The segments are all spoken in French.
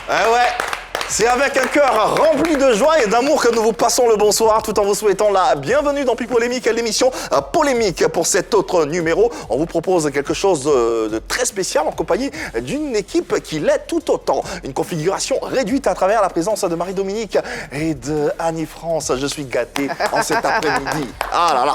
Eh ouais, c'est avec un cœur rempli de joie et d'amour que nous vous passons le bonsoir tout en vous souhaitant la bienvenue dans Pic Polémique, l'émission Polémique. Pour cet autre numéro, on vous propose quelque chose de très spécial en compagnie d'une équipe qui l'est tout autant. Une configuration réduite à travers la présence de Marie-Dominique et de Annie-France. Je suis gâté en cet après-midi. Ah là là.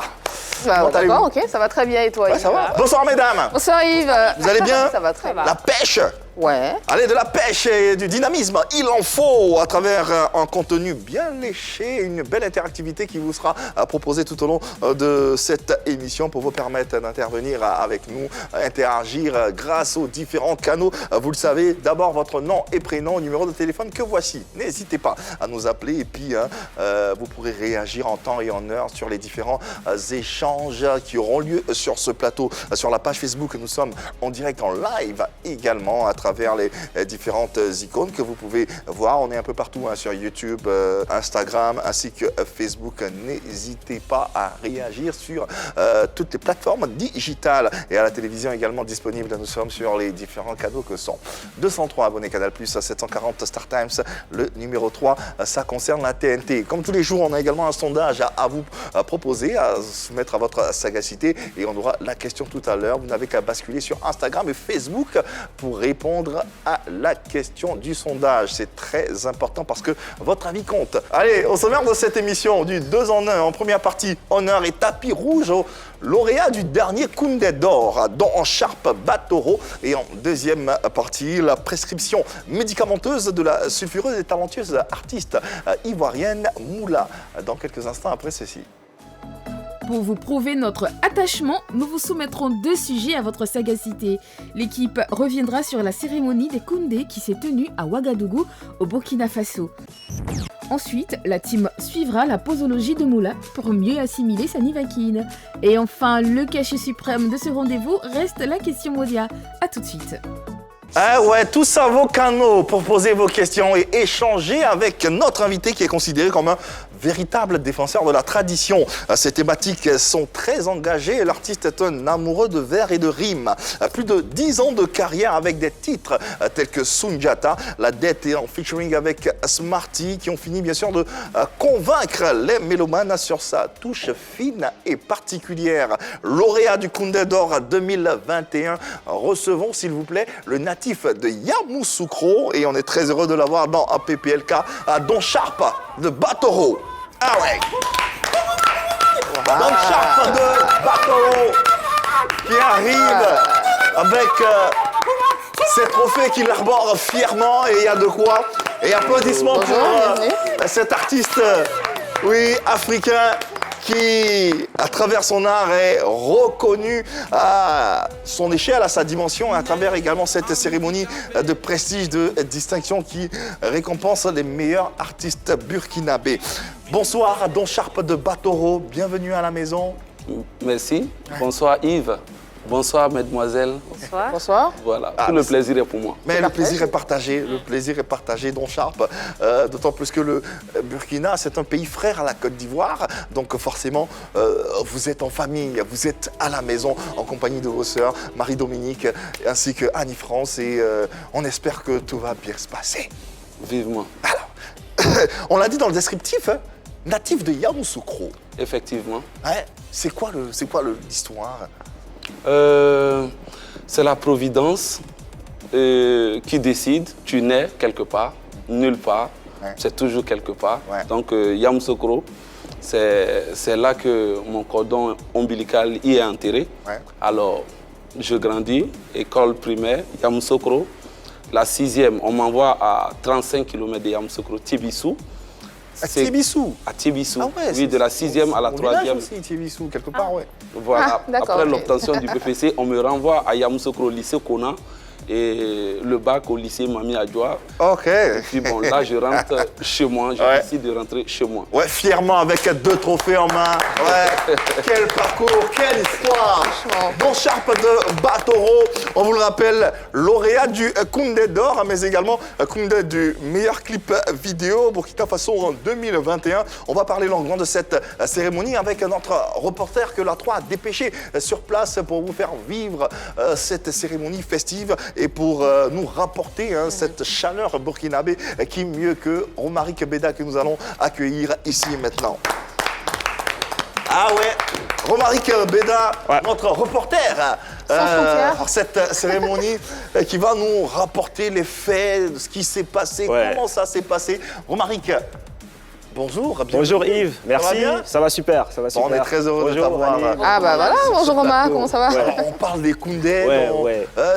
D'accord, ok, ça va très bien et toi Ouais, Yves? ça va. Bonsoir mesdames. Bonsoir Yves. Vous allez bien? Ça va très bien. La pêche. Ouais. Allez, de la pêche et du dynamisme, il en faut à travers un contenu bien léché, une belle interactivité qui vous sera proposée tout au long de cette émission pour vous permettre d'intervenir avec nous, interagir grâce aux différents canaux. Vous le savez, d'abord votre nom et prénom, numéro de téléphone que voici. N'hésitez pas à nous appeler et puis vous pourrez réagir en temps et en heure sur les différents échanges qui auront lieu sur ce plateau. Sur la page Facebook, nous sommes en direct en live également à travers les différentes icônes que vous pouvez voir. On est un peu partout sur YouTube, Instagram ainsi que Facebook. N'hésitez pas à réagir sur toutes les plateformes digitales et à la télévision également disponible. Nous sommes sur les différents canaux que sont 203 abonnés Canal+, 740 Star Times, le numéro 3, ça concerne la TNT. Comme tous les jours, on a également un sondage à vous proposer, à soumettre à votre sagacité et on aura la question tout à l'heure. Vous n'avez qu'à basculer sur Instagram et Facebook pour répondre à la question du sondage. C'est très important parce que votre avis compte. Allez, au sommaire de cette émission du 2 en 1, en première partie, honneur et tapis rouge au lauréat du dernier Koundé d'or, dont en Sharp Batoro. Et en deuxième partie, la prescription médicamenteuse de la sulfureuse et talentueuse artiste ivoirienne Moula. Dans quelques instants après ceci. Pour vous prouver notre attachement, nous vous soumettrons 2 sujets à votre sagacité. L'équipe reviendra sur la cérémonie des Koundé qui s'est tenue à Ouagadougou, au Burkina Faso. Ensuite, la team suivra la posologie de Moula pour mieux assimiler sa nivaquine. Et enfin, le cachet suprême de ce rendez-vous reste la question Modia. A tout de suite. Ah ouais, tous ça vos canaux pour poser vos questions et échanger avec notre invité qui est considéré comme un véritable défenseur de la tradition. Ces thématiques sont très engagées. L'artiste est un amoureux de vers et de rimes. Plus de 10 ans de carrière avec des titres tels que Sunjata, La Dette et en featuring avec Smarty qui ont fini bien sûr de convaincre les mélomanes sur sa touche fine et particulière. Lauréat du Koundé d'or 2021, recevons s'il vous plaît le natif de Yamoussoukro et on est très heureux de l'avoir dans un PPLK à Don Sharp de Batoro. Ah ouais! Don Sharp de Batoro qui arrive avec ses trophées qu'il arbore fièrement et il y a de quoi. Et applaudissements pour cet artiste, oui, africain qui, à travers son art, est reconnu à son échelle, à sa dimension, et à travers également cette cérémonie de prestige, de distinction qui récompense les meilleurs artistes burkinabés. Bonsoir, Don Sharp de Batoro, bienvenue à la maison. Merci, bonsoir Yves. Bonsoir, mesdemoiselles. Bonsoir. Bonsoir. Voilà, tout le plaisir est pour moi. Mais le plaisir est partagé, Don Sharp. D'autant plus que le Burkina, c'est un pays frère à la Côte d'Ivoire. Donc forcément, vous êtes en famille, vous êtes à la maison en compagnie de vos sœurs, Marie-Dominique ainsi que Annie-France. Et on espère que tout va bien se passer. Vivement. Alors, on l'a dit dans le descriptif, hein, natif de Yamoussoukro. Effectivement. Ouais, c'est quoi l'histoire? C'est la providence qui décide. Tu nais quelque part, nulle part, ouais. C'est toujours quelque part. Ouais. Donc Yamoussoukro, c'est là que mon cordon ombilical y est enterré. Ouais. Alors, je grandis, école primaire, Yamoussoukro. La 6e, on m'envoie à 35 km de Yamoussoukro, Tibissou. À Tibissou? À Tibissou, ah ouais, oui, de la 6e à la 3e. Aussi, Tibissou, quelque part, ouais. Voilà, après l'obtention du BPC, on me renvoie à Yamoussoukro, au lycée Kona, et le bac au lycée Mami Adjoa. Ok. Et puis bon, là, je rentre chez moi, je décide de rentrer chez moi. Ouais, fièrement, avec 2 trophées en main. Ouais, quel parcours, quelle histoire. Don Sharp de Batoro, on vous le rappelle, lauréat du Koundé d'or, mais également Koundé du meilleur clip vidéo Burkina Faso en 2021. On va parler longuement de cette cérémonie avec notre reporter que la 3 a dépêché sur place pour vous faire vivre cette cérémonie festive et pour nous rapporter cette chaleur burkinabé, qui mieux que Romaric Beda que nous allons accueillir ici maintenant. Ah ouais, Romaric Beda, notre reporter pour cette cérémonie qui va nous rapporter les faits, ce qui s'est passé, comment ça s'est passé. Romaric, bonjour. Bienvenue. Bonjour Yves, merci. Ça va super, ça va super. On est très heureux de t'avoir. Ah bah voilà, bonjour Romain, comment ça va? On parle des Koundé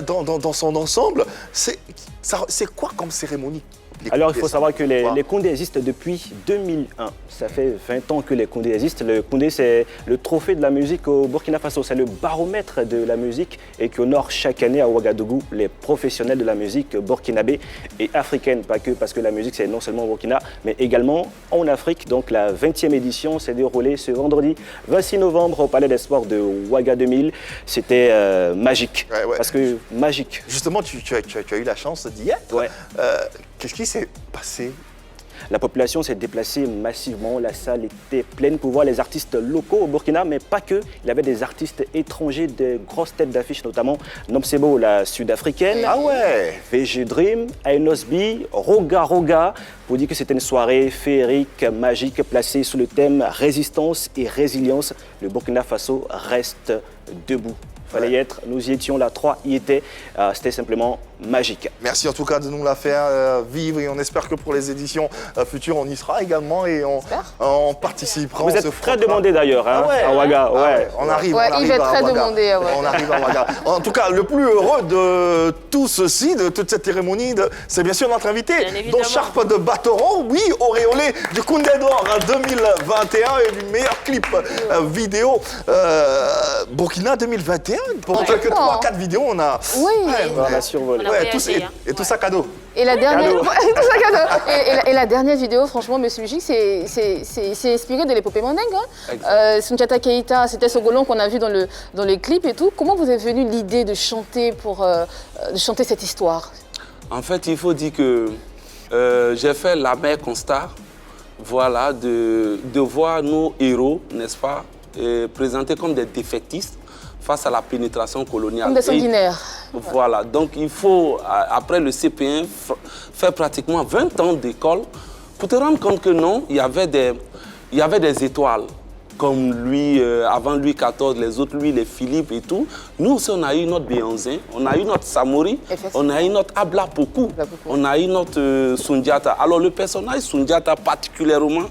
dans son ensemble. C'est quoi comme cérémonie? Alors il faut savoir que les Koundé existent depuis 2001. Ça fait 20 ans que les Koundé existent. Le Koundé, c'est le trophée de la musique au Burkina Faso. C'est le baromètre de la musique et qui honore chaque année à Ouagadougou les professionnels de la musique burkinabé et africaine. Pas que parce que la musique, c'est non seulement au Burkina, mais également en Afrique. Donc la 20e édition s'est déroulée ce vendredi 26 novembre au Palais des Sports de Ouaga 2000. C'était magique. Parce que magique. Justement, tu as eu la chance d'y être. Qu'est-ce qui s'est passé? La population s'est déplacée massivement, la salle était pleine pour voir les artistes locaux au Burkina, mais pas que. Il y avait des artistes étrangers, des grosses têtes d'affiche, notamment Nomsebo, la sud-africaine, VG Dream, Ainosbi, Roga Roga, pour dire que c'était une soirée féerique, magique, placée sous le thème résistance et résilience. Le Burkina Faso reste debout. Fallait y être, nous y étions, là, 3 y étaient, c'était simplement magique. Merci en tout cas de nous la faire vivre et on espère que pour les éditions futures, on y sera également et on participera. Vous êtes très demandé d'ailleurs à Ouaga. On arrive il va être très demandé. On arrive à Ouaga. En tout cas, le plus heureux de tout ceci, de toute cette cérémonie, c'est bien sûr notre invité, dont Sharp de Batoron, auréolé du Koundé d'Or 2021 et du meilleur clip vidéo Burkina 2021. Pour quelques 3-4 vidéos, on a... on a survolé. Et tout ça cadeau. Et la dernière, et la dernière vidéo, franchement, Monsieur Musique, c'est inspiré de l'épopée mandingue. Soundiata Keita, c'était Sogolon qu'on a vu dans les clips et tout. Comment vous est venue l'idée de chanter cette histoire? En fait, il faut dire que j'ai fait l'amer constat, voilà, de voir nos héros, n'est-ce pas, présentés comme des défaitistes face à la pénétration coloniale. Comme des sanguinaires. Voilà, donc il faut, après le CP1, faire pratiquement 20 ans d'école pour te rendre compte que non, il y avait des étoiles. Comme lui, avant Louis XIV, les autres, lui, les Philippe et tout. Nous aussi, on a eu notre Béanzin, on a eu notre Samori, on a eu notre Abla Pokou, on a eu notre Soundiata. Alors le personnage Soundiata particulièrement,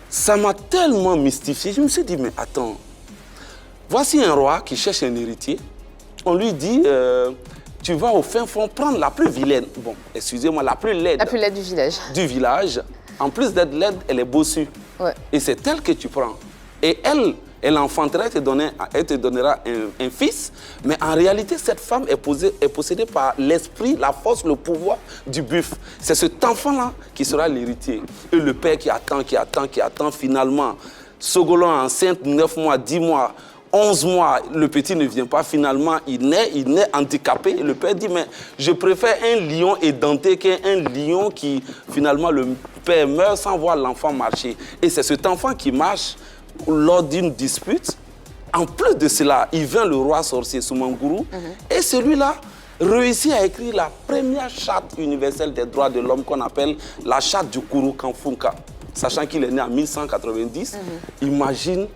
ça m'a tellement mystifié. Je me suis dit, mais attends, voici un roi qui cherche un héritier. On lui dit, tu vas au fin fond prendre la plus vilaine. Bon, excusez-moi, la plus laide. La plus laide du village. Du village. En plus d'être laide, elle est bossue. Et c'est elle que tu prends. Et elle enfantera, elle te donnera un fils. Mais en réalité, cette femme est possédée par l'esprit, la force, le pouvoir du buffle. C'est cet enfant-là qui sera l'héritier. Et le père qui attend, finalement. Sogolon enceinte, 9 mois, 10 mois, 11 mois, le petit ne vient pas. Finalement, il naît handicapé. Et le père dit, mais je préfère un lion édenté qu'un lion qui, finalement, le père meurt sans voir l'enfant marcher. Et c'est cet enfant qui marche lors d'une dispute. En plus de cela, il vient le roi sorcier Soumangourou. Et celui-là réussit à écrire la première charte universelle des droits de l'homme qu'on appelle la charte du Kourou Kanfunka. Sachant qu'il est né en 1190, imagine,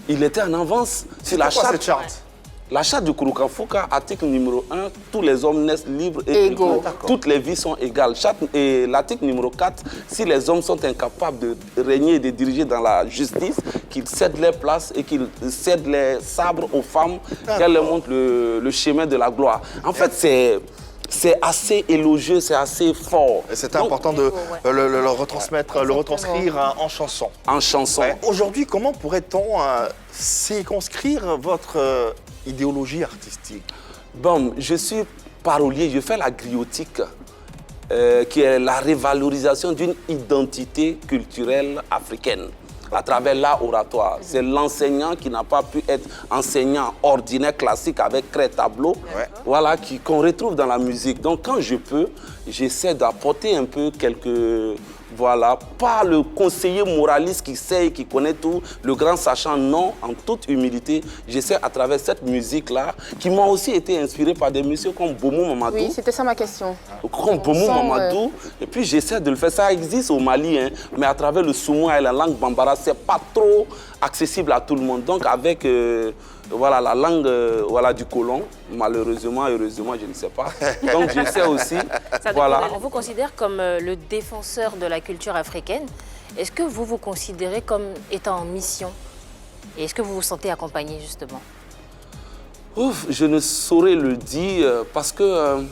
il était en avance sur la charte. Cette charte? La charte du Kourou Kanfunka, article numéro 1, tous les hommes naissent libres et égaux. Toutes les vies sont égales. Et l'article numéro 4, si les hommes sont incapables de régner et de diriger dans la justice, qu'ils cèdent leur place et qu'ils cèdent les sabres aux femmes, qu'elles leur montrent le chemin de la gloire. En fait, c'est assez élogieux, c'est assez fort. Et c'est important de le retransmettre, le retranscrire en chanson. En chanson. Aujourd'hui, comment pourrait-on circonscrire votre idéologie artistique? Bon, je suis parolier, je fais la griotique, qui est la révalorisation d'une identité culturelle africaine à travers l'art oratoire. C'est l'enseignant qui n'a pas pu être enseignant ordinaire, classique, avec craie tableau, voilà, qu'on retrouve dans la musique. Donc quand je peux, j'essaie d'apporter un peu quelques Voilà, pas le conseiller moraliste qui sait, qui connaît tout, le grand sachant, non, en toute humilité, j'essaie à travers cette musique-là, qui m'a aussi été inspirée par des messieurs comme Bomo Mamadou. Oui, c'était ça ma question. Comme Bomo Mamadou, et puis j'essaie de le faire, ça existe au Mali, hein, mais à travers le Soumoua et la langue Bambara, c'est pas trop accessible à tout le monde. Donc avec voilà, la langue voilà, du colon, malheureusement, heureusement, je ne sais pas. Donc j'essaie aussi. Voilà. On vous considère comme le défenseur de la culture africaine. Est-ce que vous vous considérez comme étant en mission? Et est-ce que vous vous sentez accompagné, justement? Ouf, je ne saurais le dire parce que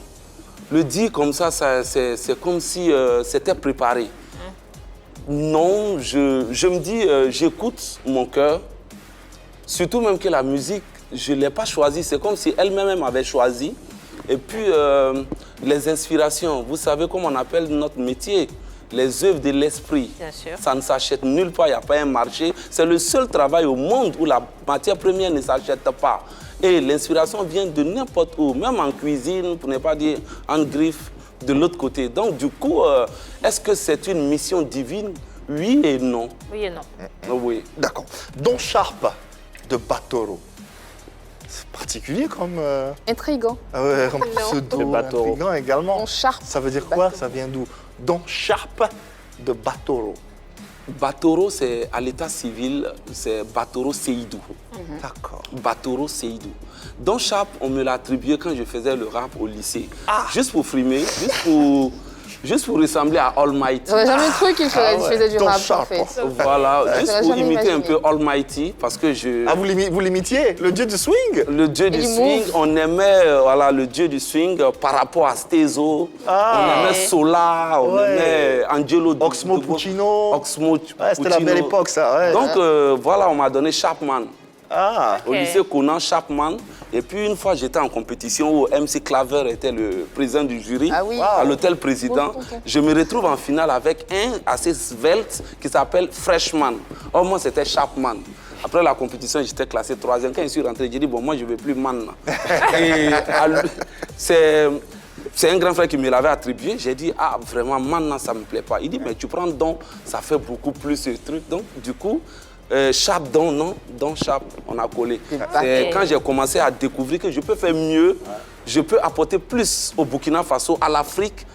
le dire comme ça, c'est comme si c'était préparé. Non, je me dis, j'écoute mon cœur. Surtout même que la musique, je ne l'ai pas choisie. C'est comme si elle-même avait choisi. Et puis, les inspirations, vous savez comment on appelle notre métier, les œuvres de l'esprit. Bien sûr. Ça ne s'achète nulle part, il n'y a pas un marché. C'est le seul travail au monde où la matière première ne s'achète pas. Et l'inspiration vient de n'importe où, même en cuisine, pour ne pas dire en griffe, de l'autre côté. Donc, du coup, est-ce que c'est une mission divine? Oui et non. Oui et non. Oui. D'accord. Don Sharp de Batoro. C'est particulier comme... Intriguant. comme pseudo, De Batoro. intriguant également. Don Sharp. Ça veut dire quoi? Ça vient d'où? Don Sharp de Batoro. Batoro, c'est à l'état civil, c'est Batoro Seydou. D'accord. Batoro Seydou. Don Sharp, on me l'a attribué quand je faisais le rap au lycée. Juste pour frimer, juste pour ressembler à Almighty. J'aurais jamais cru qu'il faisait du Don rap, en Sharp. fait. Voilà, juste J'aurais pour jamais imiter un imaginé. peu Almighty, parce que je... Ah, vous l'imitiez? Le dieu du swing? Le dieu du Il swing, move. on aimait voilà, le dieu du swing par rapport à Stezo. Ah. On aimait Solar, on Ouais. aimait Angelo Oxmo Puccino. Oxmo Ouais, c'était la Puccino. belle époque, ça. Ouais. Donc voilà, on m'a donné Chapman. Ah, Au lycée Conan, Chapman. Et puis une fois, j'étais en compétition où MC Claver était le président du jury Ah oui. à l'hôtel président. Bon, ok. Je me retrouve en finale avec un assez svelte qui s'appelle Freshman. Or, moi, c'était Chapman. Après la compétition, j'étais classé 3e. Quand je suis rentré, j'ai dit, bon, moi, je ne veux plus man. Et c'est un grand frère qui me l'avait attribué. J'ai dit, ah, vraiment, man, ça ne me plaît pas. Il dit, mais tu prends don, ça fait beaucoup plus ce truc. Donc, du coup, Sharp don, non, don Sharp, on a collé. C'est quand j'ai commencé à découvrir que je peux faire mieux, je peux apporter plus au Burkina Faso, à l'Afrique.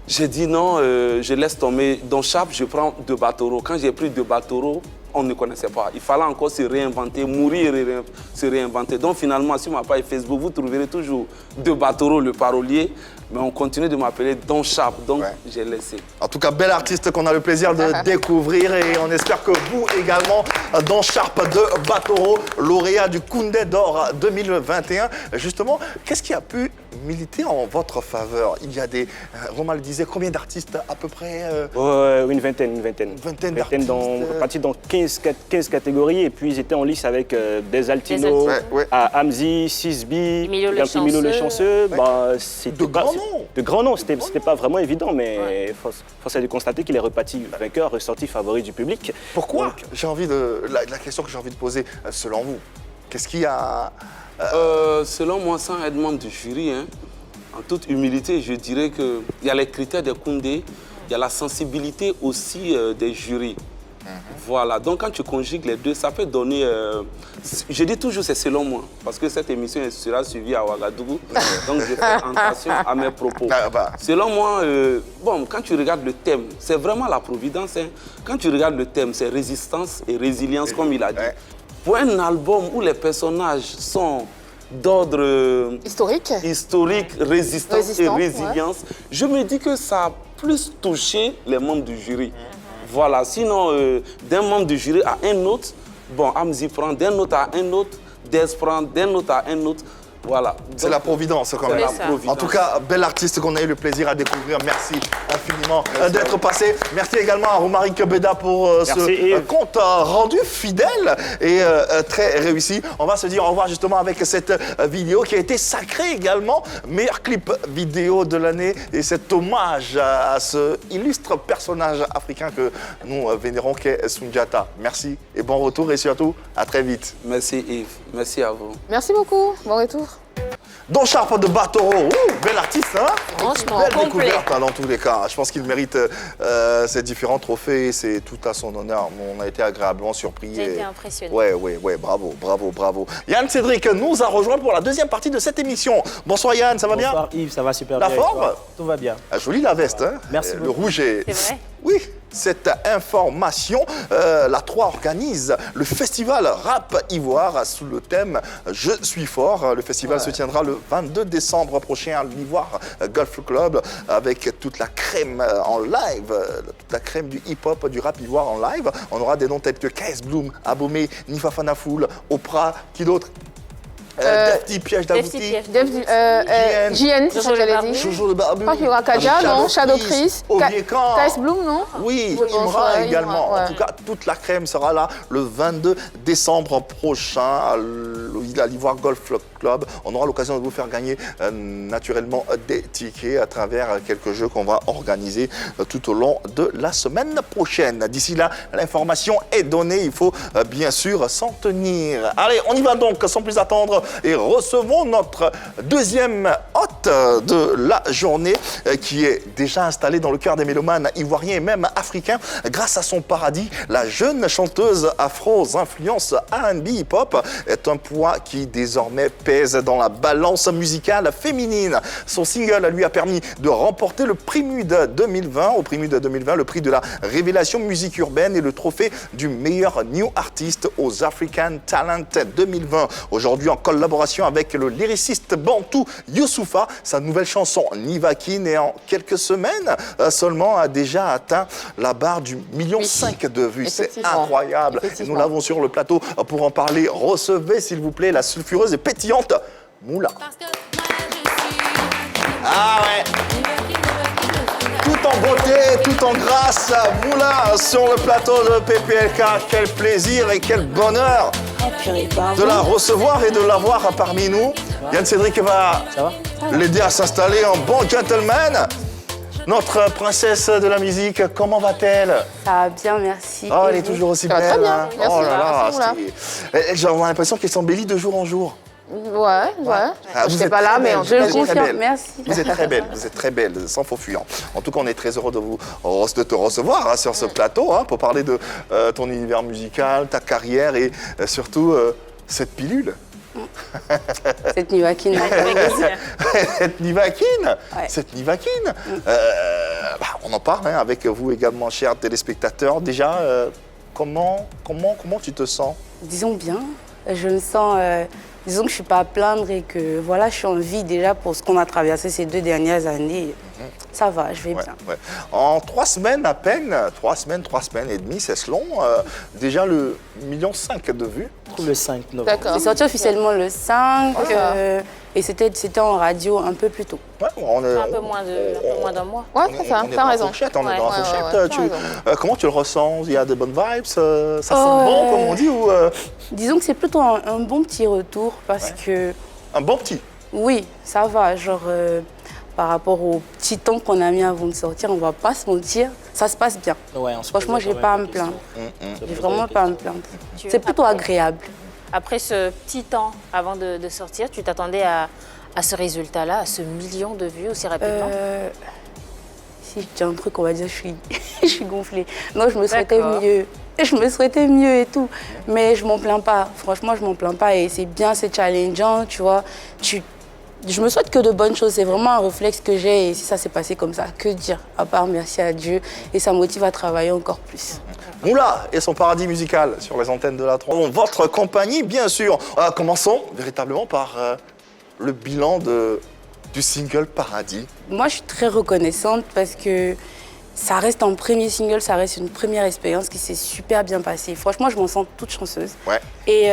J'ai dit non, je laisse tomber. Don Sharp, je prends De Batoro. Quand j'ai pris De Batoro, on ne connaissait pas. Il fallait encore se réinventer, mourir et se réinventer. Donc finalement, sur ma page Facebook, vous trouverez toujours De Batoro, le parolier. Mais on continue de m'appeler Don Sharp, donc j'ai laissé. en tout cas, bel artiste qu'on a le plaisir de découvrir et on espère que vous également, Don Sharp de Batoro, lauréat du Koundé d'Or 2021. Justement, qu'est-ce qui a pu militer en votre faveur? Il y a des... Romain le disait, combien d'artistes à peu près Une vingtaine. Vingtaine d'artistes. Partis dans 15 catégories et puis ils étaient en lice avec des Altino, Ouais, ouais. Hamzi, Sisbi, Emilio Le Emilio Le Chanceux. Ouais. Bah, c'était De pas- grands noms. De grands noms, c'était pas vraiment évident, mais force est de constater qu'il est reparti vainqueur, ressorti favori du public. Pourquoi? Donc, J'ai envie de... La question que j'ai envie de poser, selon vous, qu'est-ce qui a... Selon moi, sans être membre du jury, hein, en toute humilité, je dirais qu'il y a les critères de Koundé, il y a la sensibilité aussi des jurys. Voilà, donc quand tu conjugues les deux, ça peut donner... je dis toujours c'est selon moi, parce que cette émission sera suivie à Ouagadougou, donc je fais attention à mes propos. Ah, bah. Selon moi, bon, quand tu regardes le thème, c'est vraiment la providence. Hein. Quand tu regardes le thème, c'est résistance et résilience, comme il a dit. Ouais. Pour un album où les personnages sont d'ordre Historique. historique, résistance et Résistance, résilience, je me dis que ça a plus touché les membres du jury. Voilà, sinon, d'un membre du jury à un autre, bon, Hamzi prend d'un autre à un autre, Des prend d'un autre à un autre. Voilà. C'est Donc, la providence quand c'est même. la ça. providence. En tout cas, bel artiste qu'on a eu le plaisir à découvrir. Merci infiniment d'être passé. Merci également à Romaric Beda pour Merci, ce Yves. compte rendu fidèle et très réussi. On va se dire au revoir justement avec cette vidéo qui a été sacrée également. Meilleur clip vidéo de l'année et cet hommage à ce illustre personnage africain que nous vénérons qu'est Soundiata. Merci et bon retour et surtout à très vite. Merci Yves, merci à vous. Merci beaucoup. Bon retour. Don Sharp de Batoro, bel artiste, hein? Franchement, Belle complet. découverte hein, dans tous les cas. Je pense qu'il mérite ces différents trophées. C'est tout à son honneur. On a été agréablement surpris. J'ai été impressionné. Ouais, bravo. Yann Cédric nous a rejoint pour la deuxième partie de cette émission. Bonsoir Yann, ça va bien? Bonsoir Yves, ça va super La bien. forme? Tout va bien. Ah, jolie la veste, hein? Merci Le beaucoup. rouge est... C'est vrai? Oui, cette information, la 3 organise le festival Rap Ivoire sous le thème Je suis fort. Le festival se tiendra le 22 décembre prochain à l'Ivoire Golf Club avec toute la crème en live, toute la crème du hip-hop, du rap ivoire en live. On aura des noms tels que KS Bloom, Abomey, Nifa Fanafoul, Oprah, qui d'autre? Defty, Piège Defty, d'Abouti. Piège. JN, c'est ça que j'allais dire. Jojo le Barbu. Je crois qu'il y aura Kaja, non? Shadow Chris. Oviekan. KS Bloom, non? Oui, Oui, bon, Imra ça, également. Imra, En tout cas, toute la crème sera là le 22 décembre prochain à l'Ivoire Golf Club. On aura l'occasion de vous faire gagner naturellement des tickets à travers quelques jeux qu'on va organiser tout au long de la semaine prochaine. D'ici là, l'information est donnée. Il faut bien sûr s'en tenir. Allez, on y va donc sans plus attendre et recevons notre deuxième hôte de la journée qui est déjà installée dans le cœur des mélomanes ivoiriens et même africains grâce à son paradis. La jeune chanteuse afro aux influences R&B hip-hop est un poids qui désormais pèse dans la balance musicale féminine. Son single lui a permis de remporter le prix MUD 2020. Au prix MUD 2020, le prix de la révélation musique urbaine et le trophée du meilleur new artist aux African Talent 2020. Aujourd'hui, en collaboration avec le lyriciste bantou Youssoufa, sa nouvelle chanson Nivakin et en quelques semaines seulement a déjà atteint la barre du 1,5 million de vues. C'est Effectivement. incroyable. Et nous l'avons sur le plateau pour en parler. Recevez s'il vous plaît la sulfureuse et pétillante Moula. Ah ouais. Tout en beauté, tout en grâce, Moula sur le plateau de PPLK. Quel plaisir et quel bonheur de la recevoir et de l'avoir parmi nous. Yann Cédric va l'aider à s'installer en bon gentleman. Notre princesse de la musique, comment va-t-elle? Ça va bien, merci. Oh, Et elle est vous? toujours aussi Ça va belle. très bien, hein. merci, Oh là là, merci, j'ai l'impression qu'elle s'embellit de jour en jour. Ouais. Ah, Je vous sais êtes pas très là, mais belle, on vous Je êtes le très confirme, belle. merci. Vous êtes très belle, sans faux fuyant. En tout cas, on est très heureux de te recevoir hein, sur ce plateau hein, pour parler de ton univers musical, ta carrière et surtout cette pilule. Cette Nivakin. Cette Nivakin, Ouais. cette Nivakin. On en parle hein, avec vous également, chers téléspectateurs. Déjà, comment tu te sens? Disons bien, je me sens, disons que je ne suis pas à plaindre et que voilà, je suis en vie déjà pour ce qu'on a traversé ces 2 dernières années. Ça va, je vais bien. Ouais. En 3 semaines à peine, 3 semaines et demie, c'est long. Déjà le 1,5 million de vues. Le 5 novembre. D'accord. C'est sorti officiellement le 5 Voilà. et c'était en radio un peu plus tôt. Ouais, on est, Un peu moins d'un mois. Ouais, on est- c'est ça, on est t'as dans raison. la fourchette, on est Ouais, dans la ouais, fourchette. ouais, Tu- t'as comment tu le ressens? Il y a des bonnes vibes, ça sent Oh, bon, comme on dit, ou Disons que c'est plutôt un bon petit retour parce que un bon petit? oui, ça va. Genre, par rapport au petit temps qu'on a mis avant de sortir, on va pas se mentir, ça se passe bien. Ouais, on se Franchement, posait j'ai quand pas à même me des plaindre. questions. J'ai vraiment pas à me plaindre. Tu- C'est plutôt agréable. Après ce petit temps avant de sortir, tu t'attendais à ce résultat-là, à ce 1 million de vues aussi rapidement? Si je dis un truc, on va dire je suis gonflée. Non, je me souhaitais D'accord. mieux. Je me souhaitais mieux et tout. Mais je m'en plains pas. Franchement, je m'en plains pas. Et c'est bien, c'est challengeant, tu vois. Je me souhaite que de bonnes choses. C'est vraiment un réflexe que j'ai. Et si ça s'est passé comme ça, que dire? À part merci à Dieu. Et ça motive à travailler encore plus. Moula et son paradis musical sur les antennes de la 3. Votre compagnie, bien sûr. Commençons véritablement par le bilan du single Paradis. Moi, je suis très reconnaissante parce que ça reste un premier single, ça reste une première expérience qui s'est super bien passée. Franchement, je m'en sens toute chanceuse. Ouais. Et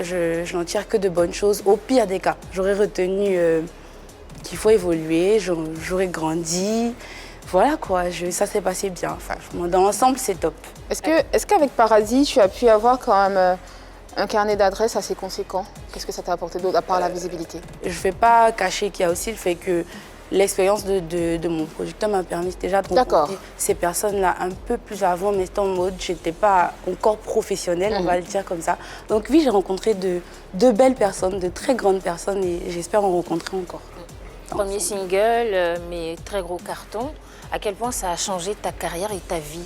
je n'en tire que de bonnes choses. Au pire des cas, j'aurais retenu qu'il faut évoluer, j'aurais grandi. Voilà quoi, ça s'est passé bien. Franchement, dans l'ensemble, c'est top. Est-ce qu'avec Paradis, tu as pu avoir quand même un carnet d'adresses assez conséquent? Qu'est-ce que ça t'a apporté d'autre à part la visibilité? Je ne vais pas cacher qu'il y a aussi le fait que l'expérience de mon producteur m'a permis déjà de rencontrer ces personnes-là un peu plus avant, mais c'était en mode, je n'étais pas encore professionnelle, on va le dire comme ça. Donc oui, j'ai rencontré de belles personnes, de très grandes personnes et j'espère en rencontrer encore. Premier single, mais très gros carton. À quel point ça a changé ta carrière et ta vie,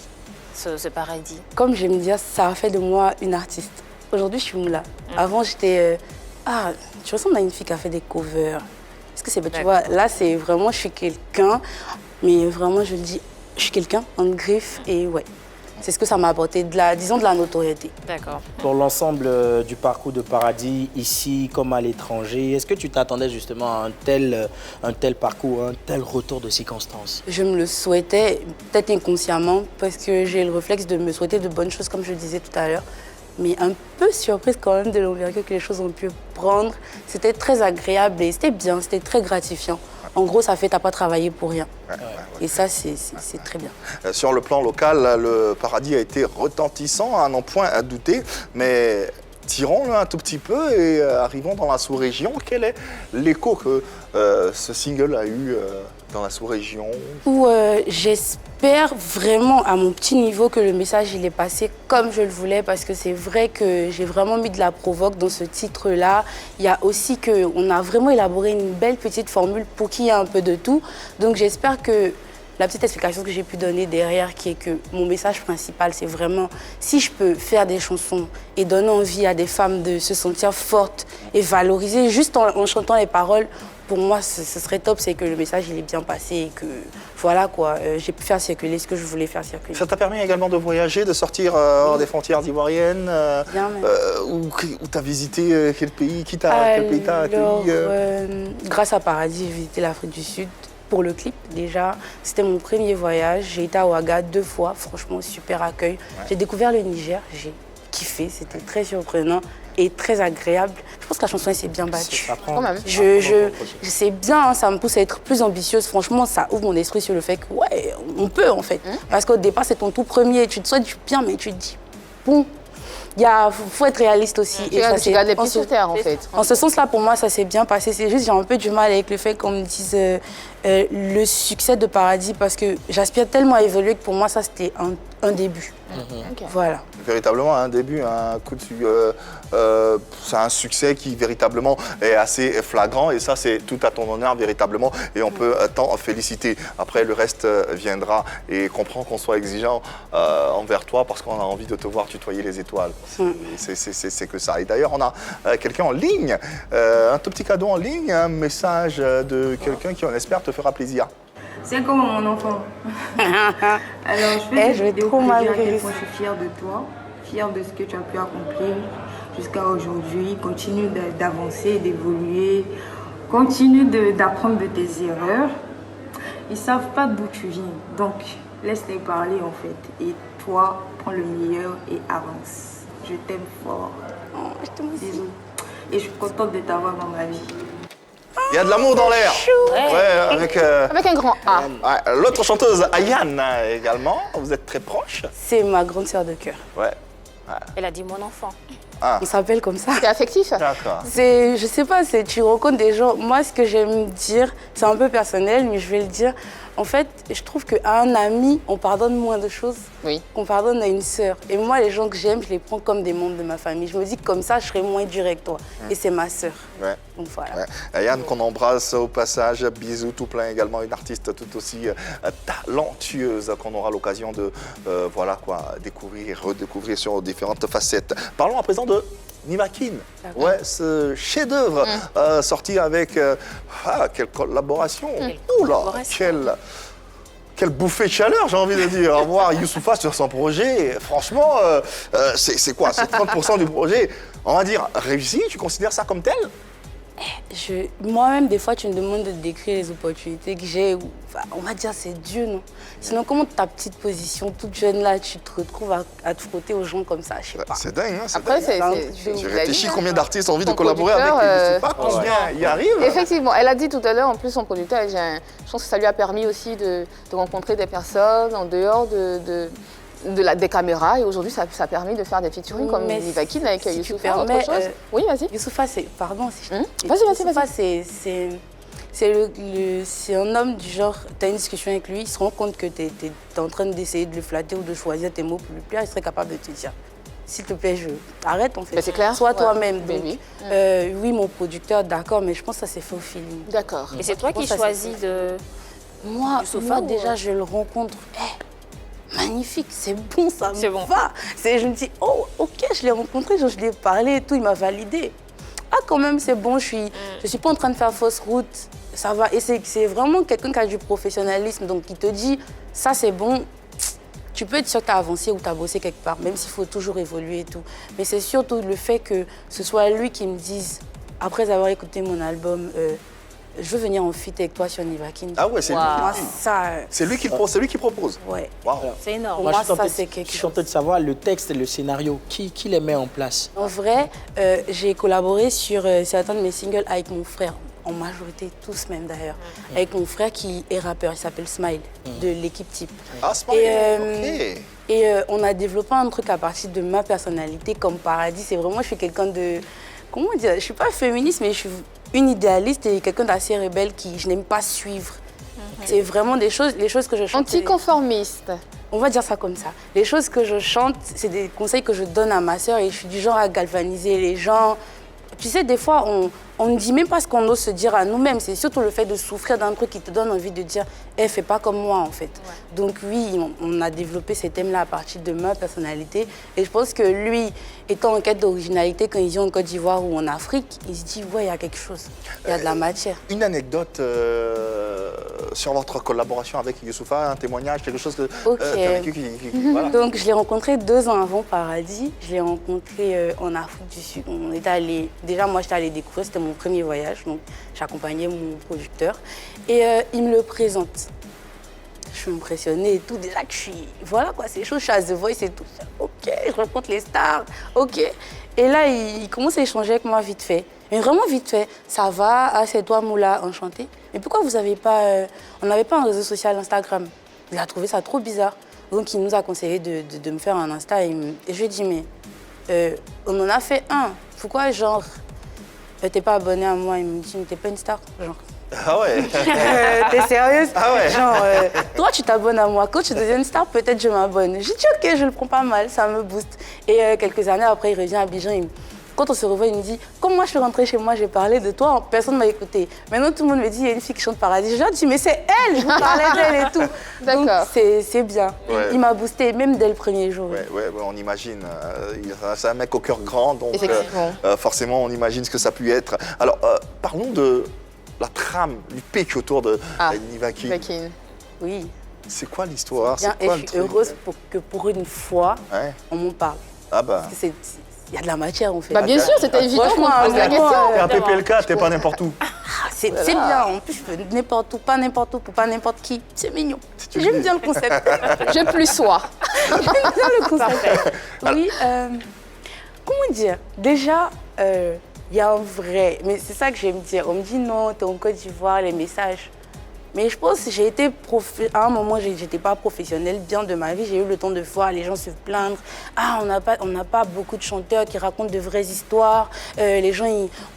ce paradis? Comme j'aime dire, ça a fait de moi une artiste. Aujourd'hui, je suis Moula. Avant, j'étais... tu ressembles à une fille qui a fait des covers. Est-ce que c'est... Tu vois, là, c'est vraiment, je suis quelqu'un. Mais vraiment, je le dis, je suis quelqu'un en griffe et ouais. C'est ce que ça m'a apporté, de la notoriété. D'accord. Pour l'ensemble du parcours de Paradis, ici comme à l'étranger, est-ce que tu t'attendais justement à un tel parcours, un tel retour de circonstances? Je me le souhaitais, peut-être inconsciemment, parce que j'ai le réflexe de me souhaiter de bonnes choses, comme je le disais tout à l'heure. Mais un peu surprise quand même de l'envergure que les choses ont pu prendre. C'était très agréable et c'était bien, c'était très gratifiant. En gros, ça fait, t'as pas travaillé pour rien. Et ça, c'est très bien. Sur le plan local, le Paradis a été retentissant, à n'en point à douter. Mais tirons-le un tout petit peu et arrivons dans la sous-région. Quel est l'écho que ce single a eu dans la sous-région? J'espère vraiment à mon petit niveau que le message il est passé comme je le voulais, parce que c'est vrai que j'ai vraiment mis de la provoque dans ce titre-là. Il y a aussi qu'on a vraiment élaboré une belle petite formule pour qu'il y ait un peu de tout. Donc j'espère que la petite explication que j'ai pu donner derrière, qui est que mon message principal, c'est vraiment si je peux faire des chansons et donner envie à des femmes de se sentir fortes et valorisées juste en chantant les paroles, pour moi, ce serait top, c'est que le message il est bien passé et que voilà quoi, j'ai pu faire circuler ce que je voulais faire circuler. Ça t'a permis également de voyager, de sortir hors des frontières ivoiriennes, où tu as visité quel pays, quel pays t'as accueilli grâce à Paradis, j'ai visité l'Afrique du Sud pour le clip déjà. C'était mon premier voyage, j'ai été à Ouaga 2 fois, franchement super accueil. Ouais. J'ai découvert le Niger, j'ai kiffé, c'était très surprenant et très agréable. Je pense que la chanson s'est bien battue. C'est bien, hein, ça me pousse à être plus ambitieuse. Franchement, ça ouvre mon esprit sur le fait que ouais, on peut en fait. Parce qu'au départ, c'est ton tout premier, tu te souhaites du bien, mais tu te dis, bon, il faut être réaliste aussi. Tu gardes les pieds sur terre en fait. En ce sens-là, pour moi, ça s'est bien passé. C'est juste, j'ai un peu du mal avec le fait qu'on me dise le succès de Paradis, parce que j'aspire tellement à évoluer que pour moi, ça, c'était un début. Voilà. Véritablement un début, un coup de c'est un succès qui véritablement est assez flagrant et ça c'est tout à ton honneur véritablement et on peut t'en féliciter. Après le reste viendra et comprends qu'on soit exigeant envers toi parce qu'on a envie de te voir tutoyer les étoiles. C'est que ça. Et d'ailleurs on a quelqu'un en ligne, un tout petit cadeau en ligne, un message de quelqu'un qui on espère te fera plaisir. C'est comme mon enfant. Alors, je fais des vidéos pour dire à quel point je suis fière de toi, fière de ce que tu as pu accomplir jusqu'à aujourd'hui. Continue d'avancer, d'évoluer, continue d'apprendre de tes erreurs. Ils ne savent pas d'où tu viens, donc laisse-les parler en fait. Et toi, prends le meilleur et avance. Je t'aime fort. Oh, je t'aime aussi. Bisous. Et je suis contente de t'avoir dans ma vie. Il y a de l'amour dans l'air. Avec un grand A. L'autre chanteuse, Ayane, également. Vous êtes très proches. C'est ma grande sœur de cœur. Elle a dit mon enfant. On s'appelle comme ça. C'est affectif. D'accord. Je sais pas, tu rencontres des gens. Moi, ce que j'aime dire, c'est un peu personnel, mais je vais le dire. En fait, je trouve qu'à un ami, on pardonne moins de choses qu'on pardonne à une sœur. Et moi, les gens que j'aime, je les prends comme des membres de ma famille. Je me dis que comme ça, je serai moins dur avec toi. Et c'est ma sœur. Donc voilà. Ayane, qu'on embrasse au passage. Bisous tout plein également. Une artiste tout aussi talentueuse qu'on aura l'occasion de découvrir, redécouvrir sur différentes facettes. Parlons à présent de Nivakin, ce chef-d'œuvre sorti avec quelle collaboration, quelle bouffée de chaleur, j'ai envie de dire. Voir Youssoupha sur son projet, franchement, c'est quoi? C'est 30% du projet, on va dire, réussi. Tu considères ça comme tel? Moi-même, des fois, tu me demandes de décrire les opportunités que j'ai. On va dire c'est Dieu, non? Sinon, comment ta petite position, toute jeune là, tu te retrouves à te frotter aux gens comme ça? Je sais pas. C'est dingue, hein? Après, j'ai réfléchi combien d'artistes ont envie de collaborer avec Youssoupha, combien y arrive? Effectivement, elle a dit tout à l'heure, en plus, son producteur, je pense que ça lui a permis aussi de rencontrer des personnes en dehors des caméras et aujourd'hui ça a permis de faire des featuring comme Nivakin avec Youssoupha. Oui, vas-y. Youssoupha, c'est... Pardon si je... Vas-y. c'est un homme du genre, tu as une discussion avec lui, il se rend compte que tu es en train d'essayer de le flatter ou de choisir tes mots pour lui plaire, il serait capable de te dire, s'il te plaît, arrête en fait. C'est clair. Sois toi-même. Oui. Oui, mon producteur, d'accord, mais je pense que ça s'est fait au feeling. D'accord. Et c'est toi qui choisis de... Moi, déjà, je le rencontre. Magnifique, c'est bon, ça me va. Je me dis, oh, ok, je l'ai rencontré, je l'ai parlé et tout, il m'a validé. Ah, quand même, c'est bon, je suis pas en train de faire fausse route, ça va. Et c'est vraiment quelqu'un qui a du professionnalisme, donc il te dit, ça c'est bon, tu peux être sûr que tu as avancé ou tu as bossé quelque part, même s'il faut toujours évoluer et tout. Mais c'est surtout le fait que ce soit lui qui me dise, après avoir écouté mon album, je veux venir en feat avec toi sur Nivakin. Ah ouais, c'est lui qui c'est lui qui propose. Ouais. Wow. C'est énorme. Pour moi, ça, c'est quelque chose. Je suis tenté de savoir le texte et le scénario, qui les met en place? En vrai, j'ai collaboré sur certains de mes singles avec mon frère, en majorité, tous même d'ailleurs, avec mon frère qui est rappeur, il s'appelle Smile, de l'équipe Type. Ah, Smile, ok. Et on a développé un truc à partir de ma personnalité comme Paradis. C'est vraiment, je suis quelqu'un de... Comment dire? Je suis pas féministe, mais je suis une idéaliste et quelqu'un d'assez rebelle qui je n'aime pas suivre. C'est vraiment les choses que je chante. Anticonformiste. On va dire ça comme ça. Les choses que je chante, c'est des conseils que je donne à ma sœur et je suis du genre à galvaniser les gens. Tu sais, des fois, on ne dit même pas ce qu'on ose se dire à nous-mêmes. C'est surtout le fait de souffrir d'un truc qui te donne envie de dire « Eh, fais pas comme moi, en fait. » Donc oui, on a développé ces thèmes-là à partir de ma personnalité. Et je pense que lui, étant en quête d'originalité, quand il vient en Côte d'Ivoire ou en Afrique, il se dit « Ouais, il y a quelque chose. Il y a de la matière. » Une anecdote sur votre collaboration avec Youssoupha, un témoignage, quelque chose que tu as vécu voilà. Donc je l'ai rencontré 2 ans avant Paradis. Je l'ai rencontré en Afrique du Sud. On était allé... Déjà, moi, j'étais allée découvrir, c'était mon premier voyage, donc j'accompagnais mon producteur. Et il me le présente. Je suis impressionnée et tout, déjà que je suis... Voilà quoi, c'est chaud, je suis à The Voice et tout. Ok, je rencontre les stars, ok. Et là, il commence à échanger avec moi vite fait. Mais vraiment vite fait. Ça va, ah, c'est toi, Moula, enchanté. Mais pourquoi vous n'avez pas... on n'avait pas un réseau social Instagram. Il a trouvé ça trop bizarre. Donc il nous a conseillé de me faire un Insta. Et je lui ai dit, mais on en a fait un. Pourquoi, genre, t'es pas abonné à moi? Il me dit, mais t'es pas une star, genre. Ah ouais. T'es sérieuse? Ah ouais. Genre, toi, tu t'abonnes à moi. Quand tu deviens une star, peut-être je m'abonne. J'ai dit, ok, je le prends pas mal, ça me booste. Et quelques années après, il revient à Abidjan. Quand on se revoit, il me dit, comme moi, je suis rentrée chez moi, j'ai parlé de toi, personne ne m'a écouté. Maintenant, tout le monde me dit, il y a une fille qui chante Paradis. Je lui dis, mais c'est elle, je vous parlais d'elle et tout. Donc, c'est bien. Ouais. Il m'a boosté, même dès le premier jour. Ouais, on imagine. C'est un mec au cœur grand, donc forcément, on imagine ce que ça a pu être. Alors, parlons de la trame, du pitch autour de Nivakin. Oui. C'est quoi l'histoire? Et je suis heureuse que pour une fois, on m'en parle. Ah bah. Parce que il y a de la matière, en fait. Bah bien sûr, c'était évident qu'on pose la question. T'es un PPLK, t'es pas n'importe où. C'est bien, en plus je peux n'importe où, pas n'importe où, pour pas n'importe qui. C'est mignon. J'aime bien le concept. Je plus sois. J'aime bien le concept. Oui, comment dire? Déjà, il y a un vrai... Mais c'est ça que j'aime dire. On me dit non, t'es en Côte d'Ivoire, les messages. Mais je pense que j'ai été... À un moment, j'étais pas professionnelle. Bien de ma vie, j'ai eu le temps de voir les gens se plaindre. Ah, on n'a pas beaucoup de chanteurs qui racontent de vraies histoires. Les gens,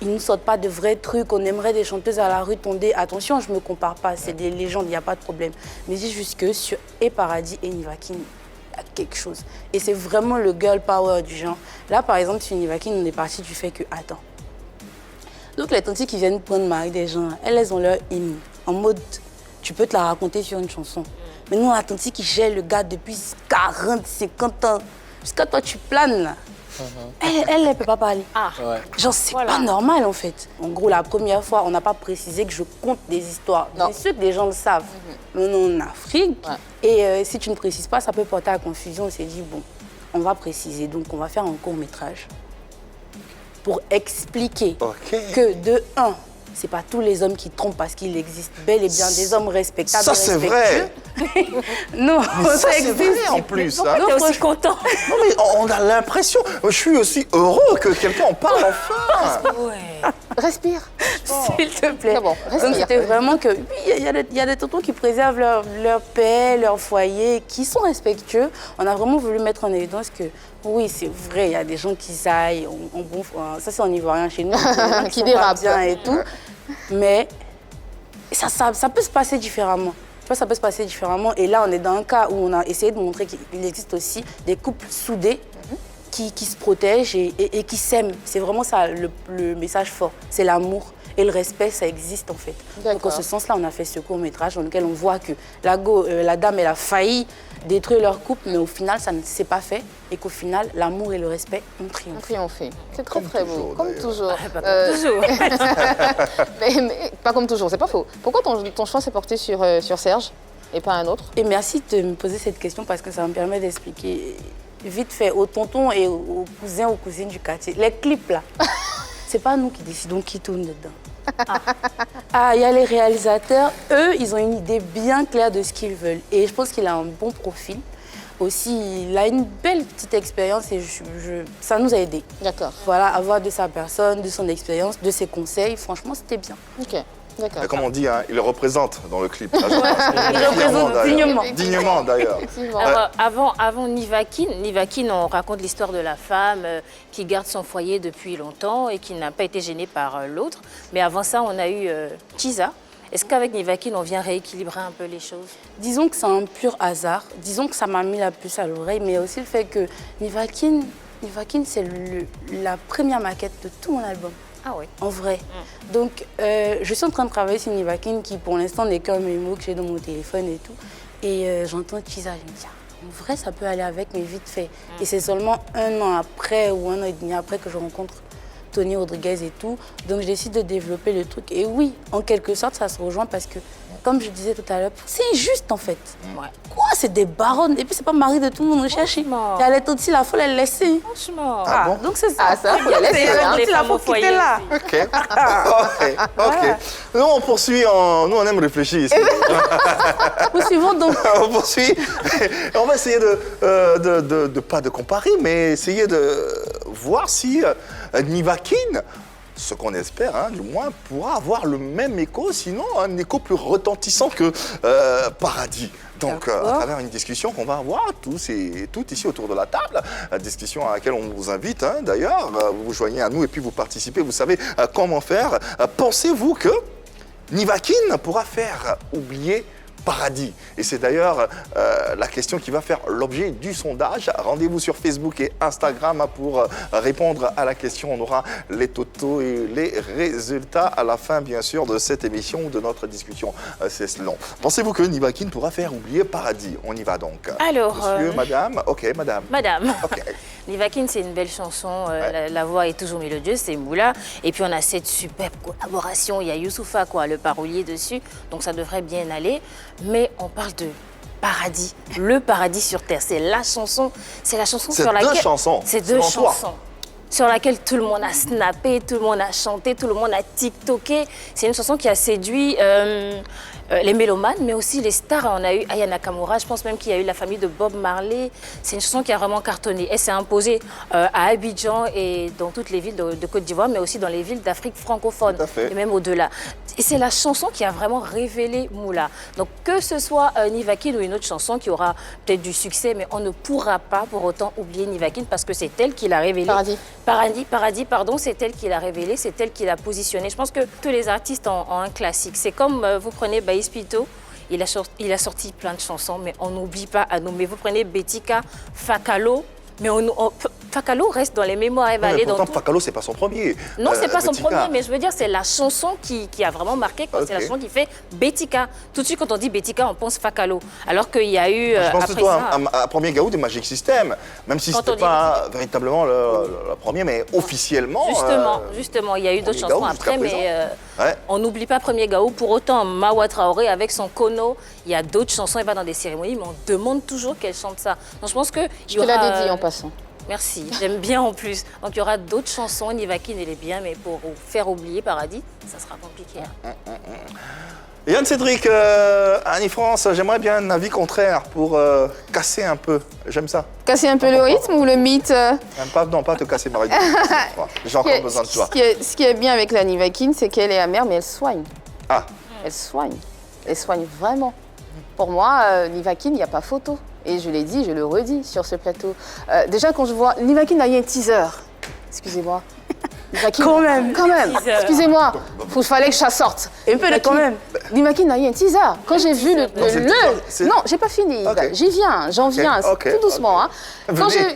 ils nous sortent pas de vrais trucs. On aimerait des chanteuses à la rue tomber. Attention, je me compare pas. C'est des légendes, il n'y a pas de problème. Mais je dis juste que sur Paradis et Nivakin, il y a quelque chose. Et c'est vraiment le girl power du genre. Là, par exemple, sur Nivakin, on est parti du fait que... Attends. Donc, les tantis qui viennent prendre Marie des gens, elles ont leur hymne. En mode... Tu peux te la raconter sur une chanson. Mais nous, on a tanti qui gère le gars depuis 40, 50 ans. Jusqu'à toi, tu planes, là. Elle ne peut pas parler. Genre, c'est pas normal, en fait. En gros, la première fois, on n'a pas précisé que je conte des histoires. C'est sûr que les gens le savent. Mais on est en Afrique. Et si tu ne précises pas, ça peut porter à confusion. On s'est dit, bon, on va préciser. Donc, on va faire un court-métrage pour expliquer que, de 1, c'est pas tous les hommes qui trompent parce qu'il existe bel et bien des hommes respectables. Ça, c'est vrai. Non, mais ça existe vrai en plus. Pourquoi t'es aussi content? Non, mais on a l'impression. Je suis aussi heureux que quelqu'un en parle enfin. Respire. S'il te plaît. C'est bon, respire. Donc c'était vraiment que, oui, il y a des tontons qui préservent leur paix, leur foyer, qui sont respectueux. On a vraiment voulu mettre en évidence que, oui, c'est vrai, il y a des gens qui saillent, ça c'est en ivoirien chez nous, qui dérapent bien et tout. Mais ça peut se passer différemment. Ça peut se passer différemment. Et là, on est dans un cas où on a essayé de montrer qu'il existe aussi des couples soudés qui se protègent et qui s'aiment. C'est vraiment ça le message fort. C'est l'amour et le respect, ça existe en fait. Donc en ce sens-là, on a fait ce court-métrage dans lequel on voit que la dame, elle a failli détruire leur couple, mais au final, ça ne s'est pas fait. Et qu'au final, l'amour et le respect ont triomphé. C'est très très beau, comme toujours. Pas comme toujours. mais pas comme toujours, c'est pas faux. Pourquoi ton choix s'est porté sur Serge et pas un autre? Et merci de me poser cette question parce que ça me permet d'expliquer vite fait aux tontons et aux cousins, aux cousines du quartier. Les clips là, c'est pas nous qui décidons qui tourne dedans. Il y a les réalisateurs, eux, ils ont une idée bien claire de ce qu'ils veulent. Et je pense qu'il a un bon profil. Aussi, il a une belle petite expérience et ça nous a aidés. D'accord. Voilà, avoir de sa personne, de son expérience, de ses conseils, franchement, c'était bien. Ok. Et comme on dit, hein, il représente dans le clip. Il représente dignement. Dignement d'ailleurs. Alors, avant Nivakin, on raconte l'histoire de la femme qui garde son foyer depuis longtemps et qui n'a pas été gênée par l'autre. Mais avant ça, on a eu Chiza. Est-ce qu'avec Nivakin, on vient rééquilibrer un peu les choses? Disons que c'est un pur hasard. Disons que ça m'a mis la puce à l'oreille, mais aussi le fait que Nivakin, c'est la première maquette de tout mon album. Ah oui. En vrai. Donc, je suis en train de travailler sur Nivakin qui, pour l'instant, n'est qu'un mémo que j'ai dans mon téléphone et tout. Et j'entends Chiza, je me dis, en vrai, ça peut aller avec, mais vite fait. Et c'est seulement 1 an après ou 1 an et demi après que je rencontre Tony Rodriguez et tout. Donc, je décide de développer le truc. Et oui, en quelque sorte, ça se rejoint parce que, comme je disais tout à l'heure, c'est injuste en fait. Ouais. Quoi? C'est des baronnes. Et puis, c'est pas mari de tout le monde recherché. Et elle est aussi la folle, elle laisse. Franchement. Ah bon? Donc, c'est ça. Ça, il a laissé. C'est la femme qui était là. Ok. Nous, on poursuit. Nous, on aime réfléchir ici. Nous suivons donc. On poursuit. On va essayer pas de comparer, mais essayer de voir si Nivakin, ce qu'on espère, hein, du moins, pourra avoir le même écho, sinon un écho plus retentissant que Paradis. Donc, à travers une discussion qu'on va avoir tous et toutes ici autour de la table, discussion à laquelle on vous invite, hein, d'ailleurs, vous vous joignez à nous et puis vous participez, vous savez comment faire. Pensez-vous que Nivakin pourra faire oublier Paradis? Et c'est d'ailleurs la question qui va faire l'objet du sondage. Rendez-vous sur Facebook et Instagram pour répondre à la question. On aura les totaux et les résultats à la fin, bien sûr, de cette émission ou de notre discussion. C'est long. Pensez-vous que Nivakin pourra faire oublier Paradis? On y va donc. Alors, monsieur, madame? Ok, madame. Madame. Okay. Nivakin, c'est une belle chanson. La voix est toujours mélodieuse, c'est Moula. Et puis, on a cette superbe collaboration. Il y a Youssoufa, le parolier dessus. Donc, ça devrait bien aller. Mais on parle de Paradis, le paradis sur Terre. C'est la chanson sur laquelle... C'est deux chansons sur laquelle tout le monde a snappé, tout le monde a chanté, tout le monde a tiktoké. C'est une chanson qui a séduit les mélomanes, mais aussi les stars. On a eu Aya Nakamura, je pense même qu'il y a eu la famille de Bob Marley. C'est une chanson qui a vraiment cartonné. Elle s'est imposée à Abidjan et dans toutes les villes de Côte d'Ivoire, mais aussi dans les villes d'Afrique francophone, et même au-delà. Et c'est la chanson qui a vraiment révélé Moula. Donc que ce soit Nivakin ou une autre chanson qui aura peut-être du succès, mais on ne pourra pas pour autant oublier Nivakin parce que c'est elle qui l'a révélé. Paradis, c'est elle qui l'a révélé, c'est elle qui l'a positionné. Je pense que tous les artistes ont un classique. C'est comme vous prenez Baïs Pito, il a sorti plein de chansons, mais on n'oublie pas à nommer. Vous prenez Betika, Fakalo, mais Fakalo reste dans les mémoires. Pourtant, Fakalo, c'est pas son premier. Non, c'est pas son premier, mais je veux dire, c'est la chanson qui a vraiment marqué. Okay. C'est la chanson qui fait Betika. Tout de suite, quand on dit Betika, on pense Fakalo. Alors qu'il y a eu. Je pense plutôt à Premier Gaou de Magic System, même si c'était pas véritablement le premier, mais officiellement. Justement, il y a eu d'autres chansons après, mais on n'oublie pas Premier Gaou. Pour autant, Mawa Traoré, avec son Kono, il y a d'autres chansons, il va dans des cérémonies, mais on demande toujours qu'elle chante ça. Donc je pense que. Je te la dédie en passant. Merci, j'aime bien en plus. Donc il y aura d'autres chansons, Nivakin elle est bien, mais pour faire oublier Paradis, ça sera compliqué. Yann Cédric, Annie France, j'aimerais bien un avis contraire pour casser un peu, j'aime ça. Casser un peu le rythme ou le mythe Non, pas te casser ma rythme. J'ai encore besoin de toi. Ce qui est bien avec la Nivakin, c'est qu'elle est amère, mais elle soigne. Ah. Elle soigne vraiment. Pour moi, Nivakin, il n'y a pas photo. Et je l'ai dit, je le redis sur ce plateau. Déjà, quand je vois... Nivakin a eu un teaser. Excusez-moi. Nivakin, quand même. Excusez-moi. Il fallait que ça sorte. Un peu de quand même. Nivakin a eu un teaser. Quand j'ai vu Non, j'ai pas fini. Okay. J'en viens, tout doucement. Hein. Quand j'ai vu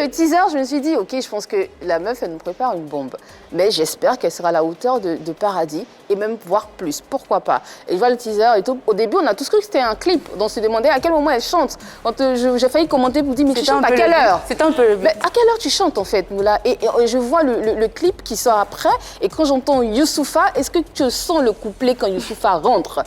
le teaser, je me suis dit, ok, je pense que la meuf, elle nous prépare une bombe. Mais j'espère qu'elle sera à la hauteur de Paradis et même voire plus. Pourquoi pas? Et je vois le teaser et tout. Au début, on a tous cru que c'était un clip. Donc on se demandait à quel moment elle chante. Quand j'ai failli commenter pour dire, mais tu chantes à quelle heure? C'était un peu le but. Mais à quelle heure tu chantes en fait, Moula? Et je vois le clip qui sort après. Et quand j'entends Youssoupha, est-ce que tu sens le couplet quand Youssoupha rentre?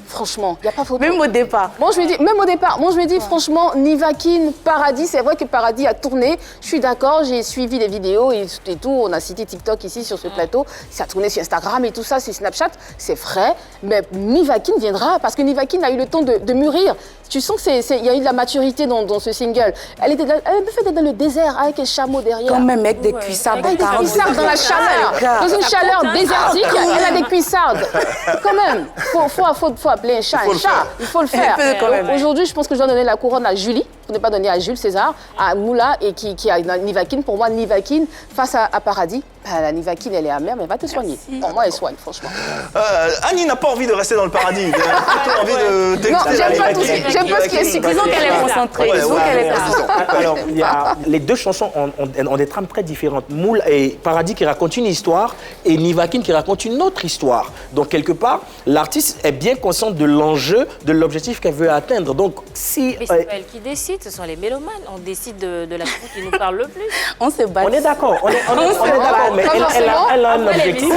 Franchement, il n'y a pas photo. Même au départ. Moi, je me dis, franchement, Nivakin, Paradis, c'est vrai que Paradis a tourné. Je suis d'accord, j'ai suivi les vidéos et tout. On a cité TikTok ici sur ce plateau. Ça a tourné sur Instagram et tout ça, c'est Snapchat. C'est vrai. Mais Nivakin viendra parce que Nivakin a eu le temps de mûrir. Tu sens qu'il y a eu de la maturité dans ce single. Elle était dans le désert avec un chameau derrière. Comme un mec des cuissardes. Des cuissardes dans la chaleur. Dans une chaleur désertique, elle a des cuissardes. Quand même, faut appeler un chat un chat. Il faut le faire. Aujourd'hui, je pense que je dois donner la couronne à Julie, pour ne pas donner à Jules César, à Moula et qui a Nivakin. Pour moi, Nivakin face à Paradis. La Nivakin, elle est amère, mais elle va te soigner. Pour moi, elle soigne, franchement. Annie n'a pas envie de rester dans le paradis. Elle a plutôt envie de... Non, j'aime pas ce qui est suffisant qu'elle est concentrée. Alors, les deux chansons ont des trames très différentes. Moule et Paradis qui racontent une histoire et Nivakin qui raconte une autre histoire. Donc, quelque part, l'artiste est bien consciente de l'enjeu, de l'objectif qu'elle veut atteindre. Donc, si... Mais c'est pas elle qui décide, ce sont les mélomanes. On décide de la chanson qui nous parle le plus. On s'est battu. On est d'accord. On est d'accord. Mais elle a un objectif.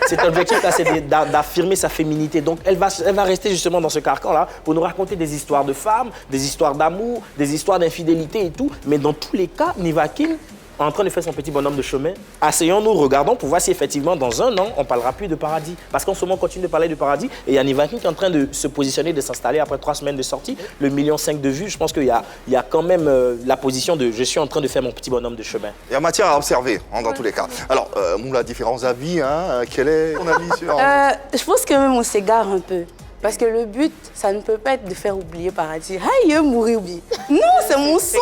Cet objectif-là, c'est d'affirmer sa féminité. Donc, elle va rester justement dans ce carcan-là pour nous raconter des histoires de femmes, des histoires d'amour, des histoires d'infidélité et tout. Mais dans tous les cas, Nivakin en train de faire son petit bonhomme de chemin. Asseyons-nous, regardons pour voir si effectivement dans un an, on ne parlera plus de Paradis. Parce qu'en ce moment, on continue de parler de Paradis et il y a Nivakin qui est en train de se positionner, de s'installer après 3 semaines de sortie. Le 1,5 million de vues, je pense qu'il y a quand même la position de je suis en train de faire mon petit bonhomme de chemin. Il y a matière à observer dans tous les cas. Alors, Moula, différents avis, hein, quel est ton avis sur... Je pense que même on s'égare un peu. Parce que le but, ça ne peut pas être de faire oublier Paradis. Ah, il est mourir, oublier. Non, c'est mon son.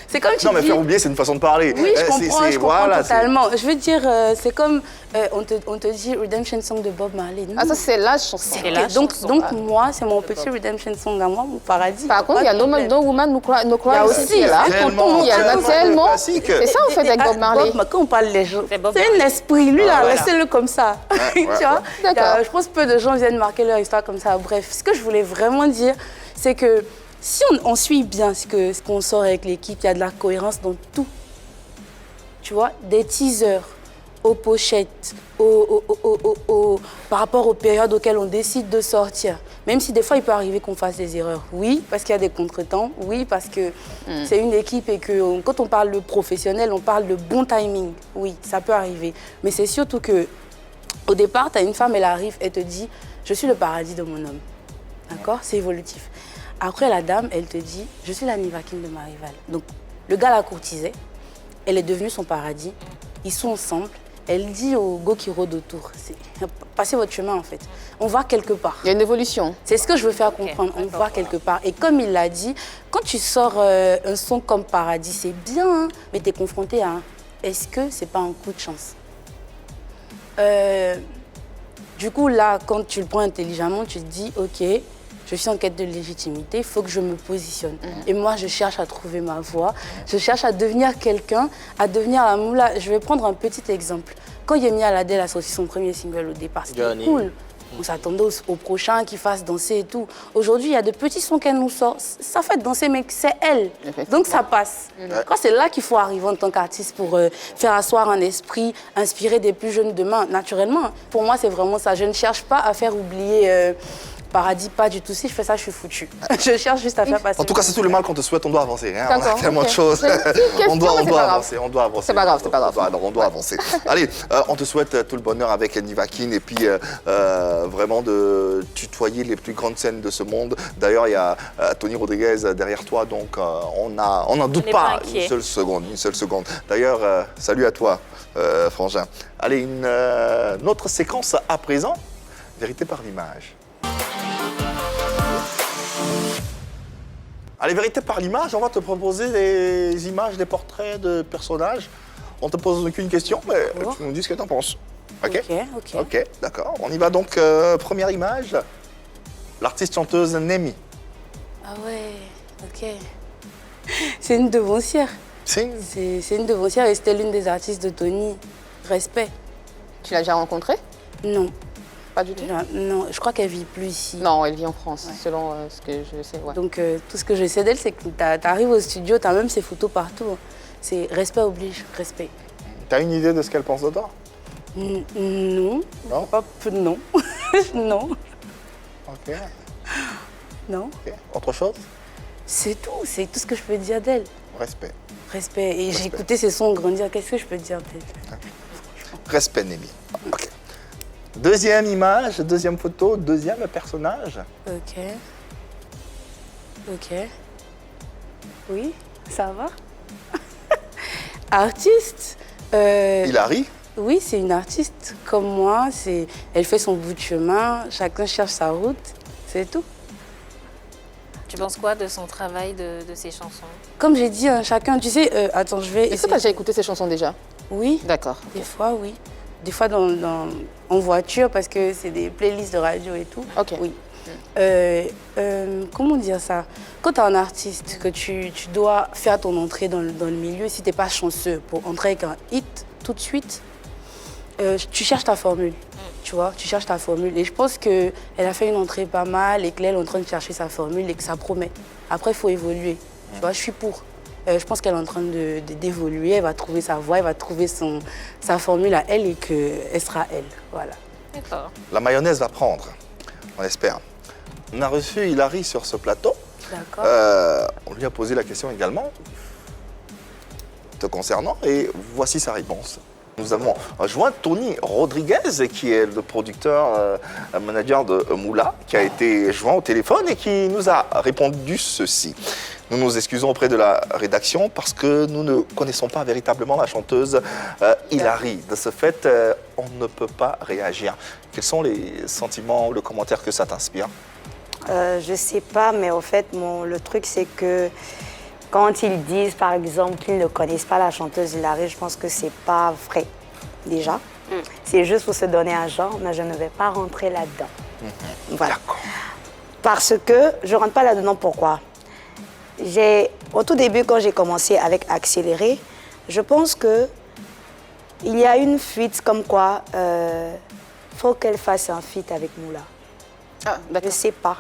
C'est comme tu dis... Non, mais faire oublier, c'est une façon de parler. Oui, je comprends totalement. Je veux dire, c'est comme on te dit Redemption Song de Bob Marley. Non. Ah, ça, c'est la chanson. Donc moi, c'est mon petit Redemption Song à moi, mon Paradis. Par contre, il y a No Woman No Cry aussi. Il y a tellement. C'est ça, en fait, avec Bob Marley. Quand on parle des gens, c'est un esprit. Lui, là, laissez-le comme ça. Tu vois? Je pense que peu de gens viennent marquer leur histoire comme ça. Bref, ce que je voulais vraiment dire, c'est que si on suit bien ce qu'on sort avec l'équipe, il y a de la cohérence dans tout. Tu vois, des teasers aux pochettes, par rapport aux périodes auxquelles on décide de sortir. Même si des fois, il peut arriver qu'on fasse des erreurs. Oui, parce qu'il y a des contretemps. Oui, parce que c'est une équipe et que quand on parle de professionnel, on parle de bon timing. Oui, ça peut arriver. Mais c'est surtout que au départ, tu as une femme, elle arrive, elle te dit « Je suis le paradis de mon homme. » D'accord? C'est évolutif. Après, la dame, elle te dit « Je suis la Nivakin de ma rivale. » Donc, le gars la courtisait. Elle est devenue son paradis. Ils sont ensemble. Elle dit au go qui rôde autour « Passez votre chemin, en fait. On va quelque part. » Il y a une évolution. C'est ce que je veux faire comprendre. On va quelque part. Et comme il l'a dit, quand tu sors un son comme Paradis, c'est bien, hein, mais tu es confronté à un « Est-ce que c'est pas un coup de chance ?» Du coup, là, quand tu le prends intelligemment, tu te dis, OK, je suis en quête de légitimité, il faut que je me positionne. Et moi, je cherche à trouver ma voie, je cherche à devenir quelqu'un, à devenir la Moula. Je vais prendre un petit exemple. Quand Yemi Alade a sorti son premier single au départ, c'était cool. On s'attendait au prochain qui fasse danser et tout. Aujourd'hui, il y a de petits sons qu'elle nous sort. Ça fait danser, mais c'est elle. Donc ça passe. C'est là qu'il faut arriver en tant qu'artiste pour faire asseoir un esprit, inspirer des plus jeunes demain, naturellement. Pour moi, c'est vraiment ça. Je ne cherche pas à faire oublier Paradis, pas du tout. Si je fais ça, je suis foutue. Je cherche juste à faire passer. En tout cas, c'est tout le mal qu'on te souhaite. On doit avancer. Hein. On a tellement de choses. On doit avancer. On doit avancer. C'est pas grave, c'est pas grave. Alors, on doit avancer. Allez, on te souhaite tout le bonheur avec Nivakin et puis vraiment de tutoyer les plus grandes scènes de ce monde. D'ailleurs, il y a Tony Rodriguez derrière toi, donc on n'en doute pas une seule seconde. D'ailleurs, salut à toi, Frangin. Allez, une autre séquence à présent, Vérité par l'image. Allez, Vérité par l'image, on va te proposer des images, des portraits de personnages. on te pose aucune question, mais tu nous dis ce que tu en penses. Ok. Ok, d'accord. On y va donc, première image. L'artiste chanteuse Nemi. Ah ouais, ok. C'est une devancière. C'est une devancière et c'était l'une des artistes de Tony. Respect. Tu l'as déjà rencontrée? Non. Pas du tout? Non, je crois qu'elle vit plus ici. Non, elle vit en France, selon ce que je sais. Ouais. Donc tout ce que je sais d'elle, c'est que t'arrives au studio, t'as même ses photos partout. C'est respect oblige, respect. T'as une idée de ce qu'elle pense de toi? Non. Non? Non. Non. Ok. Non. Ok. Autre chose? C'est tout ce que je peux dire d'elle. Respect. Respect. Et j'ai écouté ses sons grandir, qu'est-ce que je peux dire d'elle? Respect, Nemi. Ok. Deuxième image, deuxième photo, deuxième personnage. Ok. Ok. Oui, ça va. Artiste. Hilary. Oui, c'est une artiste comme moi. Elle fait son bout de chemin, chacun cherche sa route, c'est tout. Tu penses quoi de son travail, de ses chansons? Comme j'ai dit, chacun, tu sais, attends, je vais essayer. Est-ce que tu as déjà écouté ses chansons déjà? Oui. D'accord. Des fois, oui. Des fois en voiture, parce que c'est des playlists de radio et tout. Ok. Oui. Comment dire ça? Quand tu es un artiste, que tu dois faire ton entrée dans le milieu, si tu n'es pas chanceux pour entrer avec un hit tout de suite, tu cherches ta formule. Tu vois, tu cherches ta formule. Et je pense qu'elle a fait une entrée pas mal et qu'elle est en train de chercher sa formule et que ça promet. Après, il faut évoluer. Tu vois, je suis pour. Je pense qu'elle est en train d'évoluer, elle va trouver sa voix, elle va trouver sa formule à elle et qu'elle sera elle. Voilà. D'accord. La mayonnaise va prendre, on espère. On a reçu Hilary sur ce plateau. D'accord. On lui a posé la question également te concernant et voici sa réponse. Nous avons joint Tony Rodriguez, qui est le producteur, manager de Moula, qui a été joint au téléphone et qui nous a répondu ceci. Nous nous excusons auprès de la rédaction parce que nous ne connaissons pas véritablement la chanteuse Hilary. De ce fait, on ne peut pas réagir. Quels sont les sentiments ou le commentaire que ça t'inspire? Je sais pas, mais au fait, le truc, c'est que quand ils disent, par exemple, qu'ils ne connaissent pas la chanteuse Hilary, je pense que c'est pas vrai, déjà. C'est juste pour se donner un genre, mais je ne vais pas rentrer là-dedans. Voilà. Parce que je ne rentre pas là-dedans, pourquoi? Au tout début, quand j'ai commencé avec Accéléré, je pense qu'il y a une fuite comme quoi faut qu'elle fasse un feat avec Moula. Ah, je ne sais pas.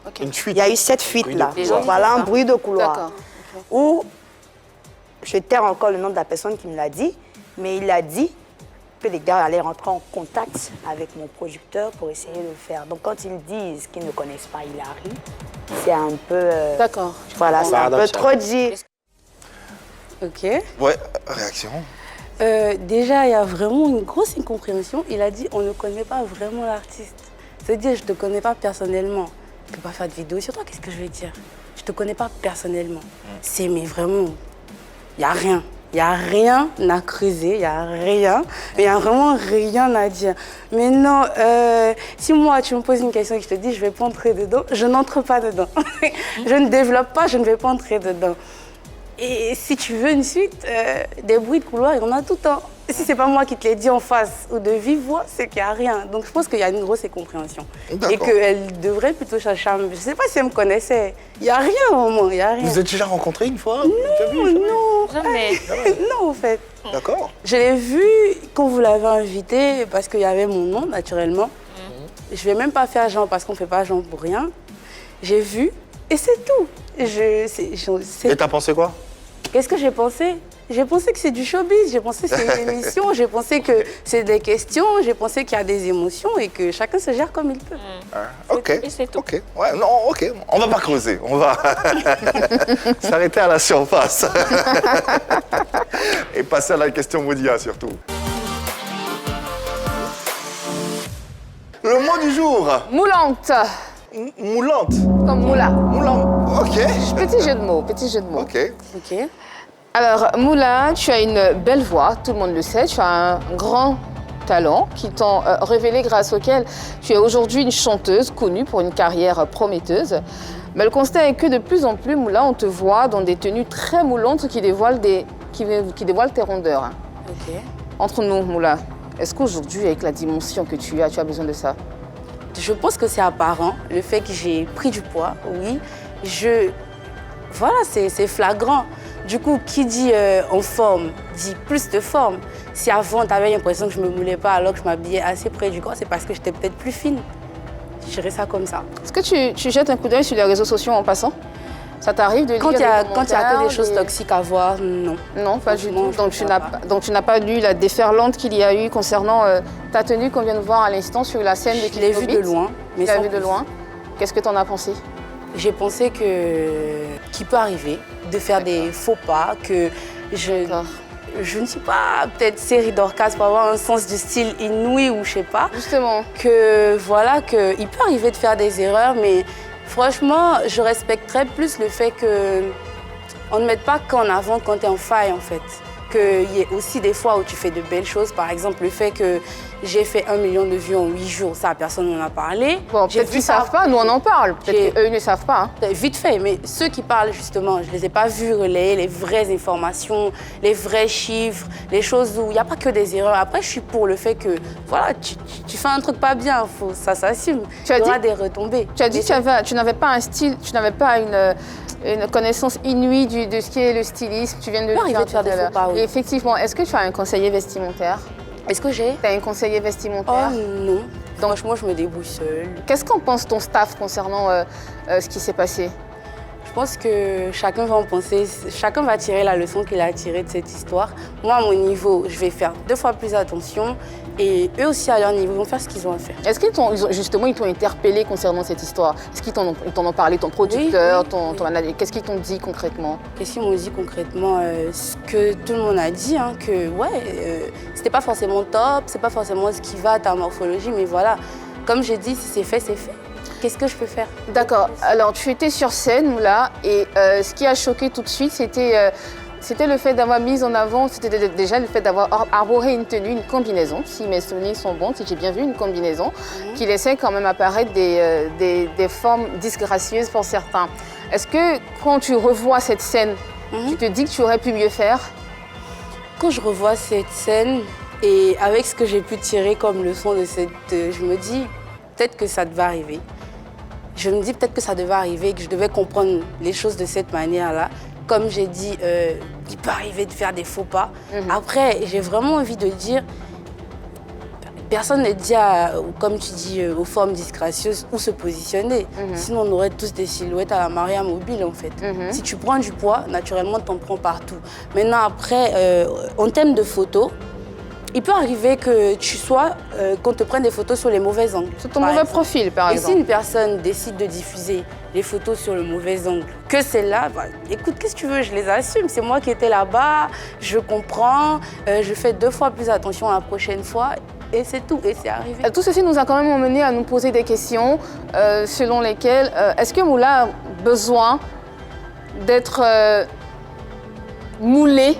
Okay. Une fuite. Il y a eu cette fuite-là. Voilà un bruit de couloir. Où je taire encore le nom de la personne qui me l'a dit, mais il a dit que les gars allaient rentrer en contact avec mon producteur pour essayer de le faire. Donc quand ils disent qu'ils ne connaissent pas Hilary, c'est un peu... D'accord. Voilà, c'est un peu trop dit. Ok. Ouais, réaction. Déjà, il y a vraiment une grosse incompréhension. Il a dit on ne connaît pas vraiment l'artiste. C'est-à-dire, je ne te connais pas personnellement. Je ne peux pas faire de vidéo sur toi, qu'est-ce que je vais dire? Je ne te connais pas personnellement. C'est, mais vraiment, il n'y a rien. Il n'y a rien à creuser, il n'y a rien. Il n'y a vraiment rien à dire. Mais non, si moi, tu me poses une question et que je te dis je ne vais pas entrer dedans, je n'entre pas dedans. Je ne développe pas, je ne vais pas entrer dedans. Et si tu veux une suite, des bruits de couloir, il y en a tout le temps. Si ce n'est pas moi qui te l'ai dit en face ou de vive voix, c'est qu'il n'y a rien. Donc je pense qu'il y a une grosse incompréhension. Et qu'elle devrait plutôt chercher. Je ne sais pas si elle me connaissait. Il n'y a rien au moins, il n'y a rien. Vous êtes déjà rencontrés une fois? Non. Jamais. Non, en fait. D'accord. Je l'ai vu quand vous l'avez invité parce qu'il y avait mon nom, naturellement. Je ne vais même pas faire genre parce qu'on ne fait pas genre pour rien. J'ai vu et c'est tout. Et t'as pensé quoi? Qu'est-ce que j'ai pensé? J'ai pensé que c'est du showbiz, j'ai pensé que c'est une émission, j'ai pensé que c'est des questions, j'ai pensé qu'il y a des émotions et que chacun se gère comme il peut. Ok. Et c'est tout. Ok. Ouais, non, ok. On va pas creuser. On va s'arrêter à la surface. Et passer à la question Moudia surtout. Le mot du jour. Moulante. Moulante. Comme moula. Moulante. Ok. Petit jeu de mots, petit jeu de mots. Ok. Ok. Alors, Moula, tu as une belle voix, tout le monde le sait. Tu as un grand talent qui t'ont révélé grâce auquel tu es aujourd'hui une chanteuse connue pour une carrière prometteuse. Mais le constat est que de plus en plus, Moula, on te voit dans des tenues très moulantes qui dévoilent tes rondeurs. Ok. Entre nous, Moula, est-ce qu'aujourd'hui, avec la dimension que tu as besoin de ça? Je pense que c'est apparent, le fait que j'ai pris du poids, oui. Voilà, c'est flagrant. Du coup, qui dit en forme, dit plus de forme. Si avant, tu avais l'impression que je ne me moulais pas alors que je m'habillais assez près du corps, c'est parce que j'étais peut-être plus fine. Je dirais ça comme ça. Est-ce que tu jettes un coup d'œil sur les réseaux sociaux en passant? Ça t'arrive de lire quand il y a que des choses toxiques à voir, non. Non, pas du tout. Donc tu n'as pas lu la déferlante qu'il y a eu concernant ta tenue qu'on vient de voir à l'instant sur la scène de Clip. Je l'ai vue de loin. Tu l'as vue de loin. Qu'est-ce que tu en as pensé? J'ai pensé qu'il peut arriver de faire des faux pas, que je ne suis pas peut-être série Dorcas pour avoir un sens du style inouï ou je sais pas. Justement. Que voilà, qu'il peut arriver de faire des erreurs, mais franchement, je respecterais plus le fait qu'on ne mette pas qu'en avant quand tu es en faille en fait. Qu'il y ait aussi des fois où tu fais de belles choses. Par exemple, le fait que j'ai fait 1 million de vues en 8 jours, ça, personne n'en a parlé. Bon, peut-être qu'ils ne savent pas, nous on en parle. Peut-être qu'eux, ils ne savent pas. Hein. Vite fait, mais ceux qui parlent justement, je ne les ai pas vus relayer les vraies informations, les vrais chiffres, les choses où il n'y a pas que des erreurs. Après, je suis pour le fait que, voilà, tu fais un truc pas bien, ça s'assume. Il y aura des retombées. Tu as dit que tu n'avais pas un style, tu n'avais pas une connaissance inouïe de ce qu'est le stylisme. Tu viens de le faire des faux pas, oui. Et effectivement, est-ce que tu as un conseiller vestimentaire? Est-ce que j'ai? Tu as un conseiller vestimentaire? Oh non. Donc, franchement, je me débrouille seule. Qu'est-ce qu'en pense ton staff concernant ce qui s'est passé? Je pense que chacun va en penser, chacun va tirer la leçon qu'il a tirée de cette histoire. Moi, à mon niveau, je vais faire 2 fois plus attention et eux aussi, à leur niveau, vont faire ce qu'ils ont à faire. Est-ce qu'ils t'ont interpellé concernant cette histoire? Est-ce qu'ils t'en ont parlé, ton producteur, ton manager? Qu'est-ce qu'ils t'ont dit concrètement? Qu'est-ce qu'ils m'ont dit concrètement? Ce que tout le monde a dit, hein, que c'était pas forcément top, c'est pas forcément ce qui va à ta morphologie, mais voilà, comme j'ai dit, si c'est fait, c'est fait. Qu'est-ce que je peux faire? D'accord. Alors, tu étais sur scène, là, et ce qui a choqué tout de suite, c'était le fait d'avoir mis en avant, c'était déjà le fait d'avoir arboré une tenue, une combinaison, si mes souvenirs sont bons, si j'ai bien vu, une combinaison, qui laissait quand même apparaître des formes disgracieuses pour certains. Est-ce que quand tu revois cette scène, tu te dis que tu aurais pu mieux faire? Quand je revois cette scène, et avec ce que j'ai pu tirer comme leçon de cette... je me dis, peut-être que ça devait arriver. Je me dis peut-être que ça devait arriver, que je devais comprendre les choses de cette manière-là. Comme j'ai dit, il peut arriver de faire des faux pas. Après, j'ai vraiment envie de dire, personne ne dit, comme tu dis, aux formes disgracieuses où se positionner. Sinon, on aurait tous des silhouettes à la Maria mobile, en fait. Si tu prends du poids, naturellement, tu en prends partout. Maintenant, après, en termes de photos, il peut arriver que qu'on te prenne des photos sur les mauvais angles. Sur ton mauvais profil, par exemple. Et si une personne décide de diffuser les photos sur le mauvais angle, que celle-là, écoute, qu'est-ce que tu veux, je les assume. C'est moi qui étais là-bas, je comprends, je fais 2 fois plus attention la prochaine fois. Et c'est tout, et c'est arrivé. Tout ceci nous a quand même amené à nous poser des questions selon lesquelles, est-ce que Moula a besoin d'être moulée,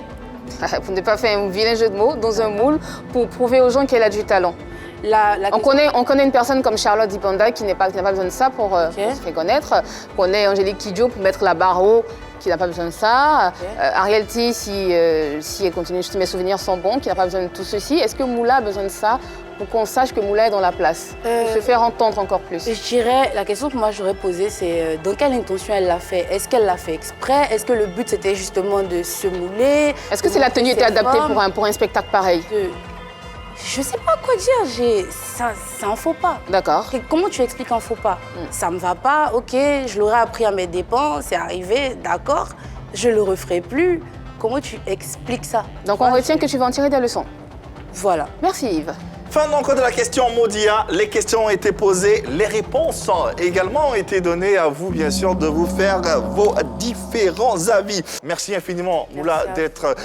pour ne pas faire un vilain jeu de mots, dans un moule pour prouver aux gens qu'elle a du talent? On connaît une personne comme Charlotte Dipanda qui n'a pas besoin de ça pour se faire connaître. On connaît Angélique Kidjo pour mettre la barre haut, qui n'a pas besoin de ça. Ariel T, si elle continue, si mes souvenirs sont bons, qui n'a pas besoin de tout ceci. Est-ce que Moula a besoin de ça pour qu'on sache que Moula est dans la place, pour se faire entendre encore plus? Je dirais, la question que moi j'aurais posée, c'est dans quelle intention elle l'a fait? Est-ce qu'elle l'a fait exprès? Est-ce que le but c'était justement de se mouler? Est-ce que la tenue était adaptée pour un spectacle pareil? Je sais pas quoi dire, c'est un faux pas. D'accord. Comment tu expliques un faux pas? Ça me va pas, ok, je l'aurais appris à mes dépens, c'est arrivé, d'accord, je le referai plus. Comment tu expliques ça? Donc on retient que tu vas en tirer des leçons. Voilà. Merci Yves. Fin donc de la question Modia. Les questions ont été posées, les réponses également ont été données à vous, bien sûr, de vous faire vos différents avis. Merci infiniment, Moula, d'être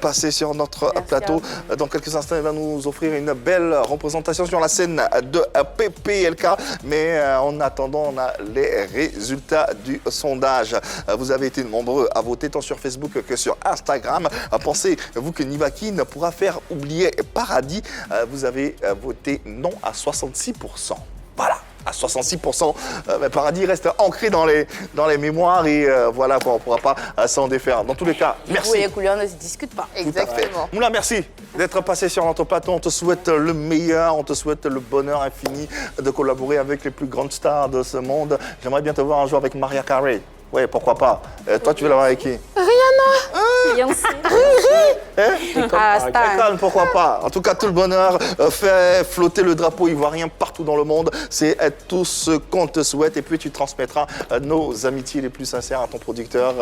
passé sur notre plateau. Dans quelques instants, il va nous offrir une belle représentation sur la scène de PPLK. Mais en attendant, on a les résultats du sondage. Vous avez été nombreux à voter tant sur Facebook que sur Instagram. Pensez-vous que Nivakin pourra faire oublier Paradis? Vous avez voté non à 66%. Voilà, à 66%. Mais Paradis reste ancré dans les mémoires et voilà, quoi, on ne pourra pas s'en défaire. Dans tous les cas, merci. Et les couleurs ne se discutent pas. Exactement. Moula, merci d'être passé sur notre plateau. On te souhaite le meilleur, on te souhaite le bonheur infini de collaborer avec les plus grandes stars de ce monde. J'aimerais bien te voir un jour avec Mariah Carey. Oui, pourquoi pas. Toi, tu veux la voir avec qui? Rihanna. Beyoncé. Calme, pourquoi pas. En tout cas, tout le bonheur, fait flotter le drapeau ivoirien partout dans le monde. C'est tout ce qu'on te souhaite. Et puis, tu transmettras nos amitiés les plus sincères à ton producteur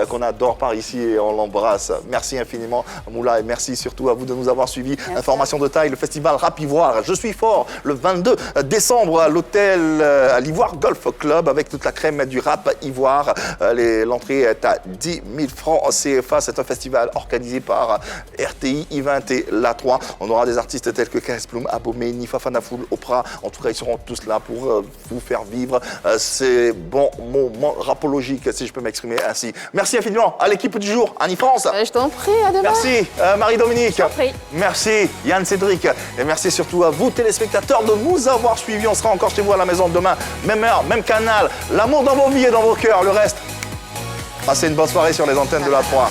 qu'on adore par ici et on l'embrasse. Merci infiniment, Moula, et merci surtout à vous de nous avoir suivis. Information de taille, le festival Rap Ivoire. Je suis fort le 22 décembre à l'hôtel à l'Ivoire Golf Club avec toute la crème du rap ivoire. L'entrée est à 10 000 francs CFA. C'est un festival organisé par RTI, I20 et l'A3. On aura des artistes tels que Karis Bloom, Abomey, Nifa Fanafoul, Oprah. En tout cas, ils seront tous là pour vous faire vivre ces bons moments rapologiques, si je peux m'exprimer ainsi. Merci infiniment à l'équipe du jour, Annie France. Je t'en prie, à demain. Merci Marie-Dominique. Je t'en prie. Merci Yann Cédric. Et merci surtout à vous, téléspectateurs, de nous avoir suivis. On sera encore chez vous à la maison demain. Même heure, même canal. L'amour dans vos vies et dans vos cœurs. Le reste, passez une bonne soirée sur les antennes de l'A3.